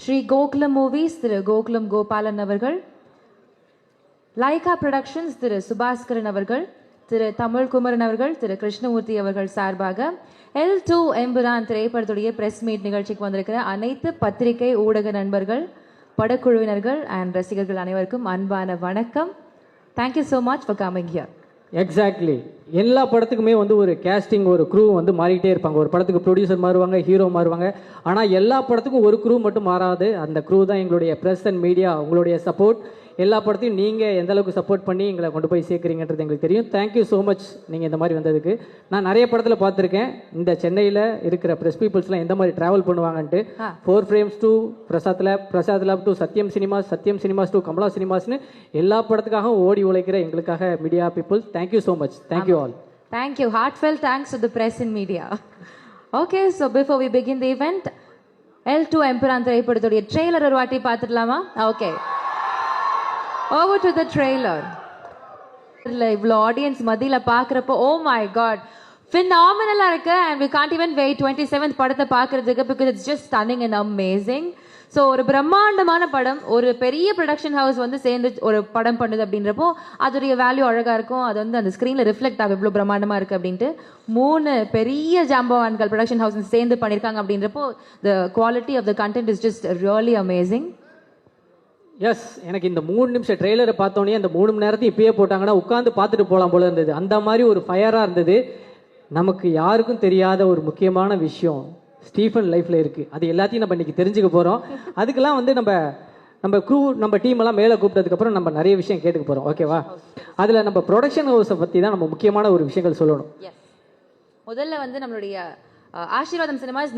Sri Gokulam movies திரு கோகுலம் கோபாலன் அவர்கள், Lyca productions திரு சுபாஸ்கரன் அவர்கள், திரு தமிழ்குமரன் அவர்கள், திரு கிருஷ்ணமூர்த்தி அவர்கள் சார்பாக L2 எம்புரான் திரைப்படத்துடைய பிரஸ் மீட் நிகழ்ச்சிக்கு வந்திருக்கிற அனைத்து பத்திரிகை ஊடக நண்பர்கள், படக்குழுவினர்கள் அண்ட் ரசிகர்கள் அனைவருக்கும் அன்பான வணக்கம். Thank you so much for coming here. Exactly. எல்லா படத்துக்குமே வந்து ஒரு கேஸ்டிங், ஒரு க்ரூ வந்து மாறிக்கிட்டே இருப்பாங்க. ஒரு படத்துக்கு ப்ரொடியூசர் மாறுவாங்க, ஹீரோ மாறுவாங்க. ஆனால் எல்லா படத்துக்கும் ஒரு க்ரூ மட்டும் மாறாது. அந்த க்ரூ தான் எங்களுடைய ப்ரெஸ் அண்ட் மீடியா. உங்களுடைய சப்போர்ட் எல்லா படத்தையும் நீங்கள் எந்த அளவுக்கு சப்போர்ட் பண்ணி எங்களை கொண்டு போய் சேர்க்குறீங்கன்றது எங்களுக்கு தெரியும். தேங்க்யூ ஸோ மச் நீங்கள் இந்த மாதிரி வந்ததுக்கு. நான் நிறைய படத்தில் பார்த்துருக்கேன் இந்த சென்னையில் இருக்கிற ப்ரெஸ் பீப்புள்ஸ்லாம் எந்த மாதிரி ட்ராவல் பண்ணுவாங்கன்ட்டு. 4 frames to Prasad lab to Sathyam Cinemas to Kamala சினிமாஸ்னு எல்லா படத்துக்காகவும் ஓடி உழைக்கிற எங்களுக்காக media peoples, thank you so much. Thank you all. Thank you. Heartfelt thanks to the press and media. Okay, so before we begin the event, L2 Empuraan திரைப்படத்துடைய trailer ஒரு வாட்டி பார்த்துடலாமா? Okay, over to the trailer. இவ்வளோ ஆடியன்ஸ் மத்தியில் பார்க்குறப்போ oh my God, phenomenal-ஆ இருக்கு. and we can't even wait 27th படத்தை பார்க்கறதுக்கு, because it's just stunning and amazing. So ஒரு பிரம்மாண்டமான படம், ஒரு பெரிய ப்ரொடக்ஷன் ஹவுஸ் வந்து சேர்ந்து ஒரு படம் பண்ணுது அப்படின்றப்போ அதோடைய வேல்யூ அழகாக இருக்கும். அது வந்து அந்த ஸ்க்ரீனில் ரிஃப்ளெக்ட் ஆகும் இவ்வளோ பிரம்மாண்டமாக இருக்குது அப்படின்ட்டு. 3 பெரிய ஜாம்பவான்கள் ப்ரொடக்ஷன் ஹவுஸ் சேர்ந்து பண்ணியிருக்காங்க அப்படின்றப்போ the quality of the content is just really amazing. Yes, எனக்கு இந்த 3 நிமிஷம் ட்ரெய்லரை பார்த்தோன்னே அந்த 3 மணி நேரத்தையும் இப்பயே போட்டாங்கன்னா உட்காந்து பார்த்துட்டு போகலாம் போல இருந்தது. அந்த மாதிரி ஒரு ஃபயராக இருந்தது. நமக்கு யாருக்கும் தெரியாத ஒரு முக்கியமான விஷயம் ஸ்டீஃபன் லைஃப்பில் இருக்குது. அது எல்லாத்தையும் நம்ம இன்றைக்கி தெரிஞ்சுக்க போகிறோம். அதுக்கெல்லாம் வந்து நம்ம க்ரூ, நம்ம டீம் எல்லாம் மேலே கூப்பிட்டதுக்கப்புறம் நம்ம நிறைய விஷயம் கேட்டுக்க போகிறோம். ஓகேவா? அதில் நம்ம ப்ரொடக்ஷன் ஹவுஸை பற்றி தான் நம்ம முக்கியமான ஒரு விஷயங்கள் சொல்லணும். முதல்ல வந்து நம்மளுடைய ஆசீர்வாதம் சினிமாஸ்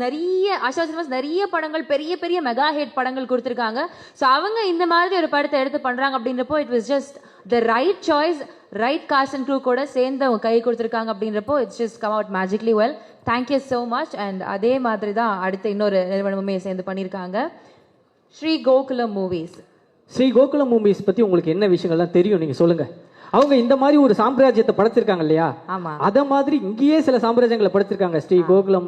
நிறைய படங்கள், பெரிய பெரிய மெகா ஹிட் படங்கள் கொடுத்துருக்காங்க. ஸோ அவங்க இந்த மாதிரி ஒரு படத்தை எடுத்து பண்ணுறாங்க அப்படின்றப்போ it was just the right choice. Right cast and crew கூட சேர்ந்து அவங்க கை கொடுத்துருக்காங்க அப்படின்றப்போ it's just come out magically well. Thank you so much. And அதே மாதிரி தான் அடுத்த இன்னொரு நிறுவனமுமே சேர்ந்து பண்ணியிருக்காங்க, ஸ்ரீ கோகுலம் மூவிஸ். ஸ்ரீ கோகுலம் மூவிஸ் பற்றி உங்களுக்கு என்ன விஷயங்கள்லாம் தெரியும், நீங்கள் சொல்லுங்கள். அவங்க இந்த மாதிரி ஒரு சாம்ராஜ்யத்தை படைச்சிருக்காங்க இல்லையா? அத மாதிரி இங்கேயே சில சாம்ராஜ்யங்களை படைச்சிருக்காங்க. ஸ்ரீ கோகுலம்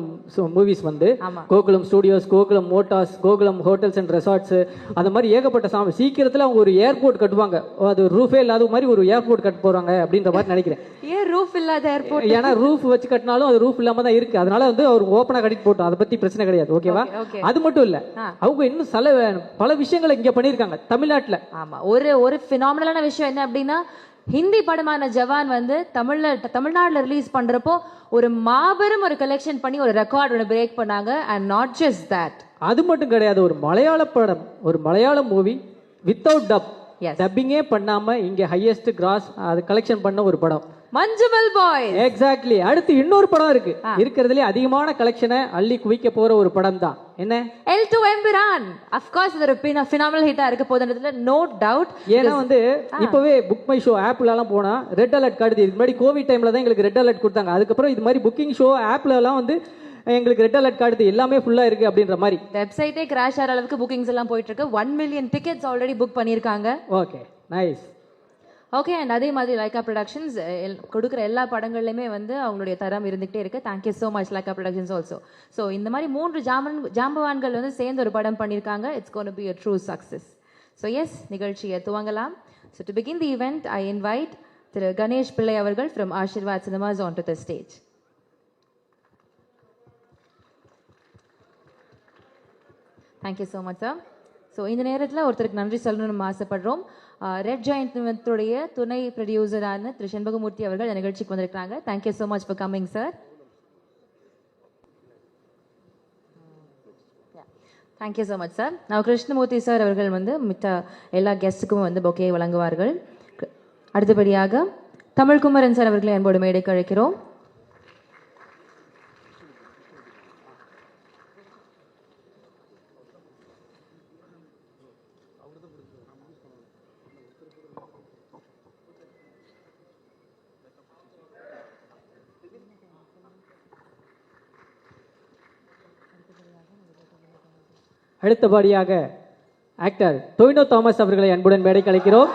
மூவிஸ் வந்து Gokulam studios, Gokulam Motors, Gokulam hotels and resorts, அந்த மாதிரி ஏகப்பட்ட சீக்கிரத்தில் அவங்க ஒரு ஏர்போர்ட் கட்டுவாங்க. அது ரூஃபே இல்லாத மாதிரி ஒரு ஏர்போர்ட் கட்ட போறாங்க அப்படின்ற மாதிரி நினைக்கிறேன். ரூஃப் இல்லாத ஏர்போர்ட், ஏன்னா ரூஃப் வச்சு கட்டினாலும் அது ரூஃப் இல்லாம தான் இருக்கு. அதனால வந்து அவர் ஓப்பனா கட்டிட்டு போட்டோம், அதை பத்தி பிரச்சனை கிடையாது. ஓகேவா? அது மட்டும் இல்ல, அவங்க இன்னும் பல விஷயங்களை இங்க பண்ணிருக்காங்க தமிழ்நாட்டுல. ஆமா, ஒரு ஃபினாமினலான விஷயம் என்ன அப்படின்னா, ஹிந்தி படமான ஜவான் வந்து தமிழ்நாட்டில் ரிலீஸ் பண்றப்போ ஒரு மாபெரும் ஒரு கலெக்ஷன் பண்ணி ஒரு ரெக்கார்ட் ஒன்று பிரேக் பண்ணாங்க. அண்ட் நாட் ஜஸ்ட் தட், அது மட்டும் கிடையாது, ஒரு மலையாள படம், ஒரு மலையாள மூவி வித்தவுட் டப்பிங்கே பண்ணாம இங்க ஹையஸ்ட் கிராஸ் அது கலெக்ஷன் பண்ண ஒரு படம் மஞ்சுமல் பாய். எக்ஸாக்ட்லி. அடுத்து இன்னொரு படம் இருக்கு, இருக்கிறதுலே அதிகமான கலெக்ஷனை அள்ளி குவிக்க போற ஒரு படம் தான் என்ன, L2 எம்புரான். ஆஃப் கோர்ஸ் இது ஒரு phenomenal ஹிட்டா இருக்க போகுதுன்றதுல நோ டவுட். ஏன்னா வந்து இப்பவே புக் மை ஷோ ஆப்ல எல்லாம் போனா ரெட் அலர்ட் காட்டுது. இதுக்கு முன்னாடி கோவிட் டைம்ல தான் எங்களுக்கு ரெட் அலர்ட் கொடுத்தாங்க. அதுக்கப்புறம் இது மாதிரி புக்கிங் ஷோ ஆப்ல எல்லாம் வந்து எங்களுக்கு ரெட் அலர்ட் காட்டுது, எல்லாமே ஃபுல்லா இருக்கு அப்படின்ற மாதிரி. வெப்சைட்டே கிராஷ் ஆகிற அளவுக்கு புக்கிங்ஸ் எல்லாம் போயிட்டு இருக்கு. 1 million டிக்கெட்ஸ் ஆல்ரெடி புக் பண்ணியிருக்காங்க. Okay, nice. ஓகே, அண்ட் அதே மாதிரி லைகா ப்ரொடக்ஷன்ஸ் கொடுக்குற எல்லா படங்கள்லையுமே வந்து அவங்களுடைய தரம் இருந்துகிட்டே இருக்கு. Thank you so much Lyca Productions also. So இந்த மாதிரி 3 ஜாம்பவான்கள் வந்து சேர்ந்து ஒரு படம் பண்ணியிருக்காங்க. It's gonna be a true success. So yes, நிகழ்ச்சியை துவங்கலாம். So to begin the event, I invite திரு கணேஷ் பிள்ளை அவர்கள் from Aashirvad Cinemas onto the stage. Thank you so much sir. So இந்த நேரத்தில் ஒருத்தருக்கு நன்றி சொல்லணும்னு ஆசைப்படுறோம். ரெட் ஜாயிண்ட் நிறுவனத்துடைய துணை ப்ரொடியூசரான திரு செண்பகமூர்த்தி அவர்கள் இந்த நிகழ்ச்சிக்கு வந்திருக்காங்க. Thank you so much for coming sir. Thank you so much sir. நான் கிருஷ்ணமூர்த்தி சார் அவர்கள் வந்து மித்த எல்லா கெஸ்ட்டுக்கும் வந்து பொக்கே வழங்குவார்கள். அடுத்தபடியாக தமிழ்குமரன் சார் அவர்களை அன்போடு மேடைக்கு அழைக்கிறோம். அடுத்தபடியாக ஆக்டர் டொய்னோ தாமஸ் அவர்களை அன்புடன் மேடைக்கு அழைக்கிறோம்.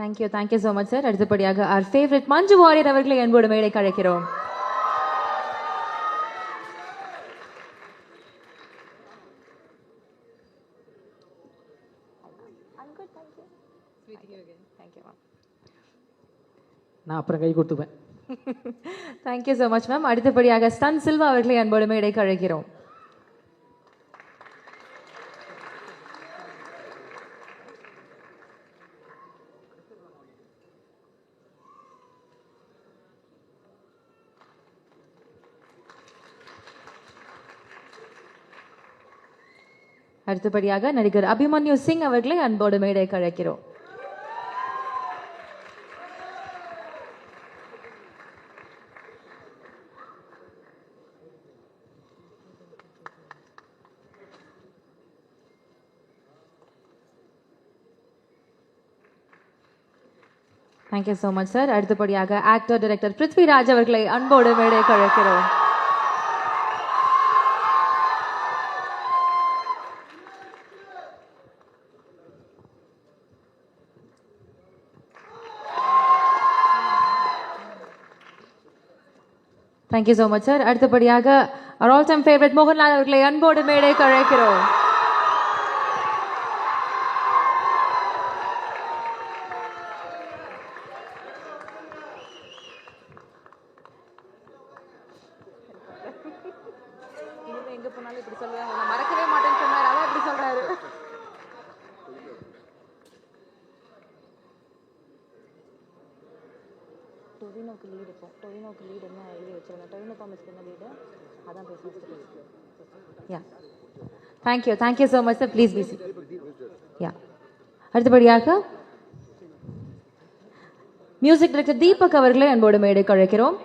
Thank you so much sir. அடுத்தபடியாக our favorite மஞ்சு வாரியர் அவர்களை அன்போடு மேடைக்கு அழைக்கிறோம். நான் அப்புறம் கை கொடுத்துப்பேன். Thank you so much ma'am. அடுத்தபடியாக ஸ்டன் சில்வா அவர்களை அன்போடு மேடைக்கு அழைக்கிறோம். அடுத்தபடியாக நடிகர் அபிமன்யு சிங் அவர்களை அன்போடு மேடைக்கு அழைக்கிறோம். Thank you so much sir. அடுத்தபடியாக ஆக்டர் டைரக்டர் பிருத்விராஜ் அவர்களை அன்போடு மேடைக்கு அழைக்கிறோம். Thank you so much sir. அடுத்தபடியாக ஆல் டைம் ஃபேவரட் மோகன்லால் அவர்களை அன்போடு மேடைக்கு அழைக்கிறோம். எங்க போனாலும் இப்படி சொல்லுவாங்க, மறக்கவே மாட்டேன்னு சொன்னாரு, அதான் இப்படி சொல்றாரு. டொவினோக்கு லீடு இப்போ டொவினோக்கு லீடு என்ன எழுதி வச்சிருந்தேன். டொவினோ தாமஸ்க்கு என்ன லீடு அதான் பேசுகிறேன். Yeah thank you so much sir. Please busy. Yeah அடுத்தபடியாக மியூசிக் டைரக்டர் தீபக் அவர்களை அன்போடு மேடைக்கு அழைக்கிறோம்.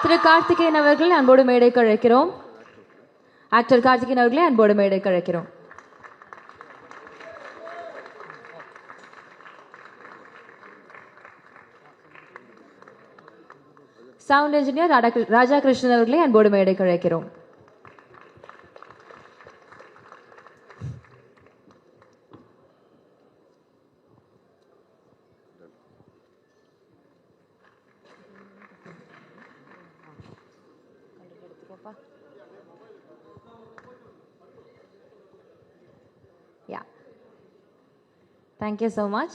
திரு கார்த்திகேயன் அவர்களை அன்போடு மேடைக்கு அழைக்கிறோம். ஆக்டர் கார்த்திகேயன் அவர்களை அன்போடு மேடைக்கு அழைக்கிறோம். சவுண்ட் இன்ஜினியர் ராஜா கிருஷ்ணன் அவர்களை அன்போடு மேடைக்கு அழைக்கிறோம். Yeah. Thank you so much.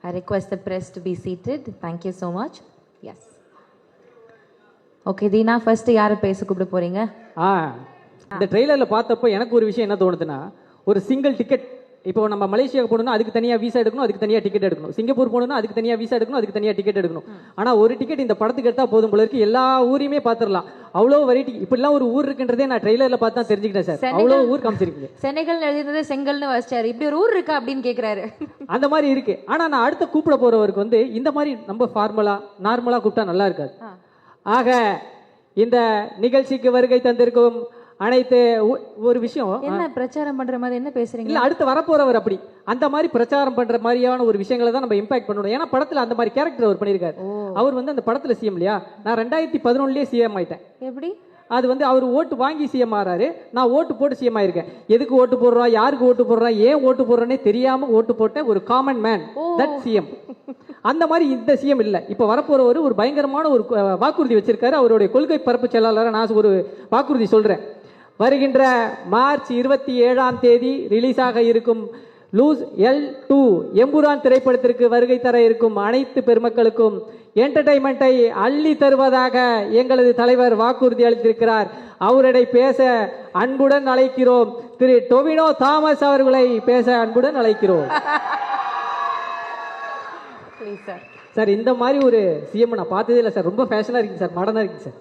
I request the press to be seated. Thank you so much. Yes. Okay, Dheena first யாரை பேச கூப்பிட போறீங்க? இந்த ட்ரெய்லர்ல பார்த்தப்போ எனக்கு ஒரு விஷயம் என்ன தோணுதுன்னா, ஒரு சிங்கிள் டிக்கெட். இப்போ நம்ம மலேசியாவுக்கு போகணும்னா அதுக்கு தனியாக விசா எடுக்கணும், அதுக்கு தனியாக டிக்கெட் எடுக்கணும். சிங்கப்பூர் போகணும்னா அதுக்கு தனியாக விசா எடுக்கணும், அதுக்கு தனியாக டிக்கெட் எடுக்கணும். ஆனால் ஒரு டிக்கெட் இந்த படத்துக்கு எடுத்தால் போதும் போல இருக்கு. எல்லா ஊரையுமே பார்த்துடலாம். அவ்வளோ வெரைட்டி. இப்படிலாம் ஒரு ஊர் இருக்குன்றதே நான் ட்ரெய்லர்ல பார்த்து தான் தெரிஞ்சுக்கிட்டேன் சார். அவ்வளோ ஊர் காமிச்சிருக்கீங்க. சென்னைகள் எழுதினது செங்கல்னு வச்சாரு. இப்படி ஒரு ஊர் இருக்கா அப்படின்னு கேட்குறாரு. அந்த மாதிரி இருக்கு. ஆனால் நான் அடுத்த கூப்பிட போறவருக்கு வந்து இந்த மாதிரி நம்ம ஃபார்மலா நார்மலாக கூப்பிட்டா நல்லா இருக்காது. ஆக இந்த நிகழ்ச்சிக்கு வருகை தந்திருக்கும் அனைத்து ஒரு விஷயம் என்ன பிரச்சாரம் பண்ற மாதிரி என்ன பேசுறீங்க? இல்ல, அடுத்து வரப்போறவர் அப்படி அந்த மாதிரி பிரச்சாரம் பண்ற மாதிரியான ஒரு விஷயங்களை தான் நம்ம இம்பாக்ட் பண்ணணும். ஏன்னா படத்துல அந்த மாதிரி கேரக்டர் அவர் பண்ணியிருக்காரு. அவர் வந்து அந்த படத்துல சிஎம் இல்லையா, நான் 2011 சிஎம் ஆயிட்டேன். எப்படி? அது வந்து அவர் ஓட்டு வாங்கி சிஎம் ஆறாரு, நான் ஓட்டு போட்டு சிஎம் ஆயிருக்கேன். எதுக்கு ஓட்டு போடுறோம், யாருக்கு ஓட்டு போடுறோம், ஏன் ஓட்டு போடுறோன்னே தெரியாம ஓட்டு போட்ட ஒரு காமன் மேன், தட் சிஎம். அந்த மாதிரி இந்த சிஎம் இல்ல. இப்ப வரப்போறவர் ஒரு பயங்கரமான ஒரு வாக்குறுதி வச்சிருக்காரு. அவருடைய கொள்கை பரப்பு செயலாளர் நான் ஒரு வாக்குறுதி சொல்றேன். வருகின்ற மார்ச் 27 ரிலீஸ் ஆக இருக்கும் லூஸ் L2 எம்புரான் திரைப்படத்திற்கு வருகை தர இருக்கும் அனைத்து பெருமக்களுக்கும் என்டர்டைன்மெண்ட்டை அள்ளி தருவதாக எங்களது தலைவர் வாக்குறுதி அளித்திருக்கிறார். அவருடைய பேச அன்புடன் அழைக்கிறோம். திரு டொவினோ தாமஸ் அவர்களை பேச அன்புடன் அழைக்கிறோம். சார் இந்த மாதிரி ஒரு சிஎம் நான் பார்த்ததே இல்லை சார். ரொம்ப ஃபேஷனாக இருக்குங்க சார், மாடர்னாக இருக்குங்க சார்.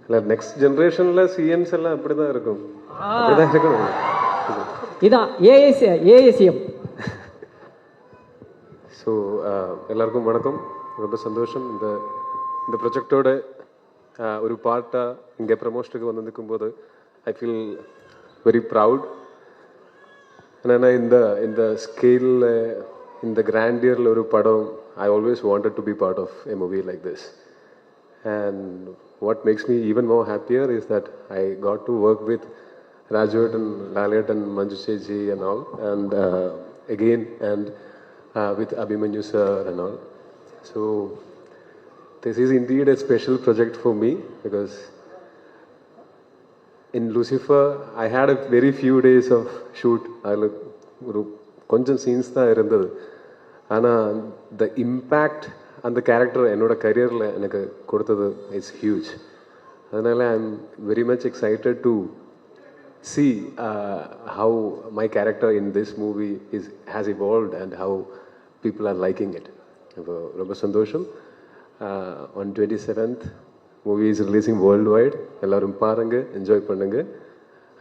இல்லை, நெக்ஸ்ட் ஜென்ரேஷனில் சிஎம்ஸ் எல்லாம் அப்படி தான் இருக்கும். அப்படிதான் இருக்கணும். இதான் ஏஏசிஎம். ஸோ எல்லாருக்கும் வணக்கம். ரொம்ப சந்தோஷம் இந்த ப்ரொஜெக்டோட ஒரு பார்ட்டாக இங்கே ப்ரமோஷனுக்கு வந்து நிற்கும்போது ஐ ஃபீல் வெரி ப்ரவுட். ஏன்னா இந்த ஸ்கேலில் இந்த கிராண்டியரில் ஒரு படம் I always wanted to be part of a movie like this. And what makes me even more happier is that I got to work with Raju and Lalit and Manju Cheji and all, and again, and with Abhimanyu sir and all. So this is indeed a special project for me because in Lucifer, I had a very few days of shoot. கொஞ்சம் scenes தான் இருந்தது. ஆனால் the impact அந்த character என்னோட கரியரில் எனக்கு கொடுத்தது it's huge. அதனால் I am very much excited to see how my character in this movie has evolved and how people are liking it. ரொம்ப சந்தோஷம். On 27th movie is releasing worldwide. எல்லாரும் பாருங்க, enjoy பண்ணுங்க.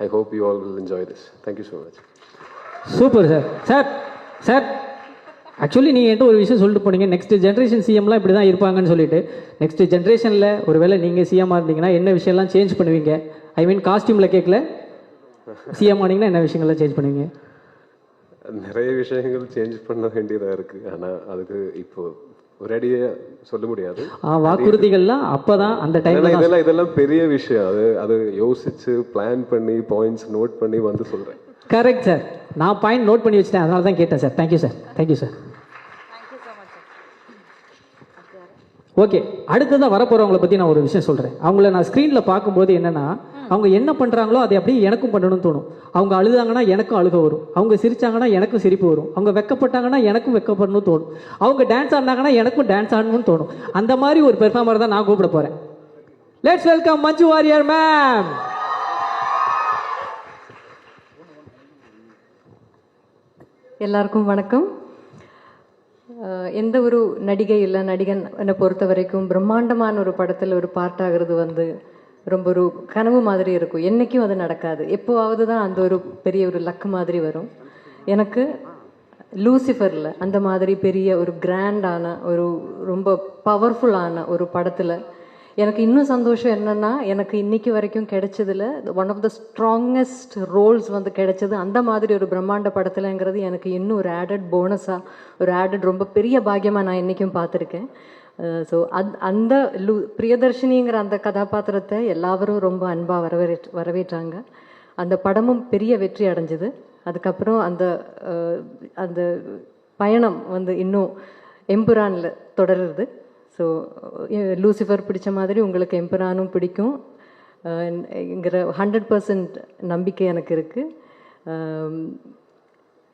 I hope you all will enjoy this. Thank you so much. Super sir. Sir actually நீங்கள் என்கிட்ட ஒரு விஷயம் சொல்லிட்டு போனீங்க, நெக்ஸ்ட் ஜென்ரேஷன் சிஎம்லாம் இப்படி தான் இருப்பாங்கன்னு சொல்லிட்டு. நெக்ஸ்ட் ஜென்ரேஷனில் ஒரு வேளை நீங்கள் சிஎம்மாக இருந்தீங்கன்னா என்ன விஷயம்லாம் சேஞ்ச் பண்ணுவீங்க? ஐ மீன் காஸ்டியூமில் கேட்கல, சிஎம் ஆனீங்கன்னா என்ன விஷயங்கள்லாம் சேஞ்ச் பண்ணுவீங்க? நிறைய விஷயங்கள் சேஞ்ச் பண்ண வேண்டியதாக இருக்குது. ஆனால் அதுக்கு இப்போ ஒரேடியாக சொல்ல முடியாது. வாக்குறுதிகள்லாம் அப்போ தான் அந்த டைம் இதெல்லாம் பெரிய விஷயம். அது யோசிச்சு பிளான் பண்ணி பாயிண்ட்ஸ் நோட் பண்ணி வந்து சொல்கிறேன். கரெக்ட் சார், நான் பாயிண்ட் நோட் பண்ணி வச்சுட்டேன், அதனால தான் கேட்டேன் sir. Thank you sir. Thank you sir. Okay, அடுத்ததாக வரப்போகிறவங்கள பற்றி நான் ஒரு விஷயம் சொல்கிறேன். அவங்கள நான் ஸ்க்ரீனில் பார்க்கும்போது என்னென்னா, அவங்க என்ன பண்ணுறாங்களோ அதை அப்படியே எனக்கும் பண்ணணும்னு தோணும். அவங்க அழுதாங்கன்னா எனக்கும் அழுக வரும், அவங்க சிரிச்சாங்கன்னா எனக்கும் சிரிப்பு வரும், அவங்க வெக்கப்பட்டாங்கன்னா எனக்கும் வெக்கப்படணும்னு தோணும், அவங்க டான்ஸ் ஆடினாங்கன்னா எனக்கும் டான்ஸ் ஆடணும்னு தோணும். அந்த மாதிரி ஒரு பெர்ஃபார்மர் தான் நான் கூப்பிட போகிறேன். Let's welcome Manju Warrier ma'am. எல்லாருக்கும் வணக்கம். எந்த ஒரு நடிகை இல்லை நடிகன் என்னை பொறுத்த வரைக்கும் பிரம்மாண்டமான ஒரு படத்தில் ஒரு பார்ட் ஆகிறது வந்து ரொம்ப ஒரு கனவு மாதிரி இருக்கும். என்றைக்கும் அது நடக்காது, எப்போவாவது தான் அந்த ஒரு பெரிய ஒரு லக்கு மாதிரி வரும். எனக்கு லூசிஃபரில் அந்த மாதிரி பெரிய ஒரு கிராண்டான ஒரு ரொம்ப பவர்ஃபுல்லான ஒரு படத்தில் எனக்கு இன்னும் சந்தோஷம் என்னென்னா, எனக்கு இன்னைக்கு வரைக்கும் கிடைச்சதில் one of the strongest roles வந்து கிடைச்சது அந்த மாதிரி ஒரு பிரம்மாண்ட படத்தில்ங்கிறது எனக்கு இன்னும் ஒரு ஆடட் போனஸாக, ஒரு ஆடட் ரொம்ப பெரிய பாக்கியமாக நான் இன்றைக்கும் பார்த்துருக்கேன். ஸோ அந்த பிரியதர்ஷினிங்கிற அந்த கதாபாத்திரத்தை எல்லாரும் ரொம்ப அன்பாக வரவேற்றாங்க. அந்த படமும் பெரிய வெற்றி அடைஞ்சிது. அதுக்கப்புறம் அந்த அந்த பயணம் வந்து இன்னும் எம்புரானில் தொடருது. ஸோ லூசிஃபர் பிடிச்ச மாதிரி உங்களுக்கு எம்புரானும் பிடிக்கும் ங்கிற 100% நம்பிக்கை எனக்கு இருக்குது.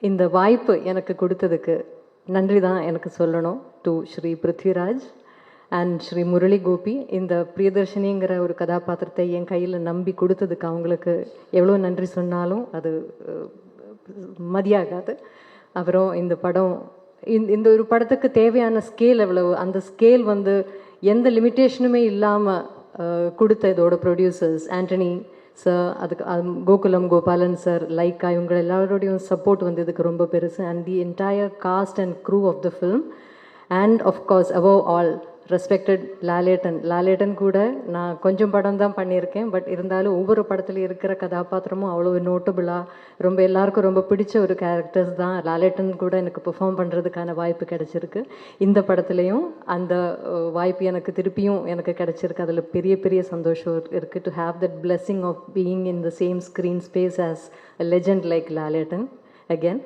இந்த வாய்ப்பு எனக்கு கொடுத்ததுக்கு நன்றி தான் எனக்கு சொல்லணும் டு ஸ்ரீ பிருத்விராஜ் அண்ட் ஸ்ரீ முரளி கோபி. இந்த பிரியதர்ஷினிங்கிற ஒரு கதாபாத்திரத்தை என் கையில் நம்பி கொடுத்ததுக்கு அவங்களுக்கு எவ்வளோ நன்றி சொன்னாலும் அது மதியாகாது. அப்புறம் இந்த படம் இந்த ஒரு படத்துக்கு தேவையான ஸ்கேல் எவ்வளவு, அந்த ஸ்கேல் வந்து எந்த லிமிட்டேஷனுமே இல்லாமல் கொடுத்த இதோட ப்ரொடியூசர்ஸ் ஆண்டனி சார், அதுக்கு கோகுலம் கோபாலன் சார், லைக்கா, இவங்க எல்லாரோடையும் சப்போர்ட் வந்து இதுக்கு ரொம்ப பெருசு. And the entire cast and crew of the film and of course above all respected Lalettan கூட நான் கொஞ்சம் படம் தான் பண்ணியிருக்கேன். பட் இருந்தாலும் ஒவ்வொரு படத்துலையும் இருக்கிற கதாபாத்திரமும் அவ்வளோ நோட்டபுளாக ரொம்ப எல்லாருக்கும் ரொம்ப பிடிச்ச ஒரு கேரக்டர்ஸ் தான். லாலேட்டன் கூட எனக்கு பெர்ஃபார்ம் பண்ணுறதுக்கான வாய்ப்பு கிடைச்சிருக்கு. இந்த படத்துலையும் அந்த வாய்ப்பு எனக்கு திருப்பியும் எனக்கு கிடைச்சிருக்கு. அதில் பெரிய பெரிய சந்தோஷம் இருக்குது. To have that blessing of being in the same screen space as a legend like Lalettan again.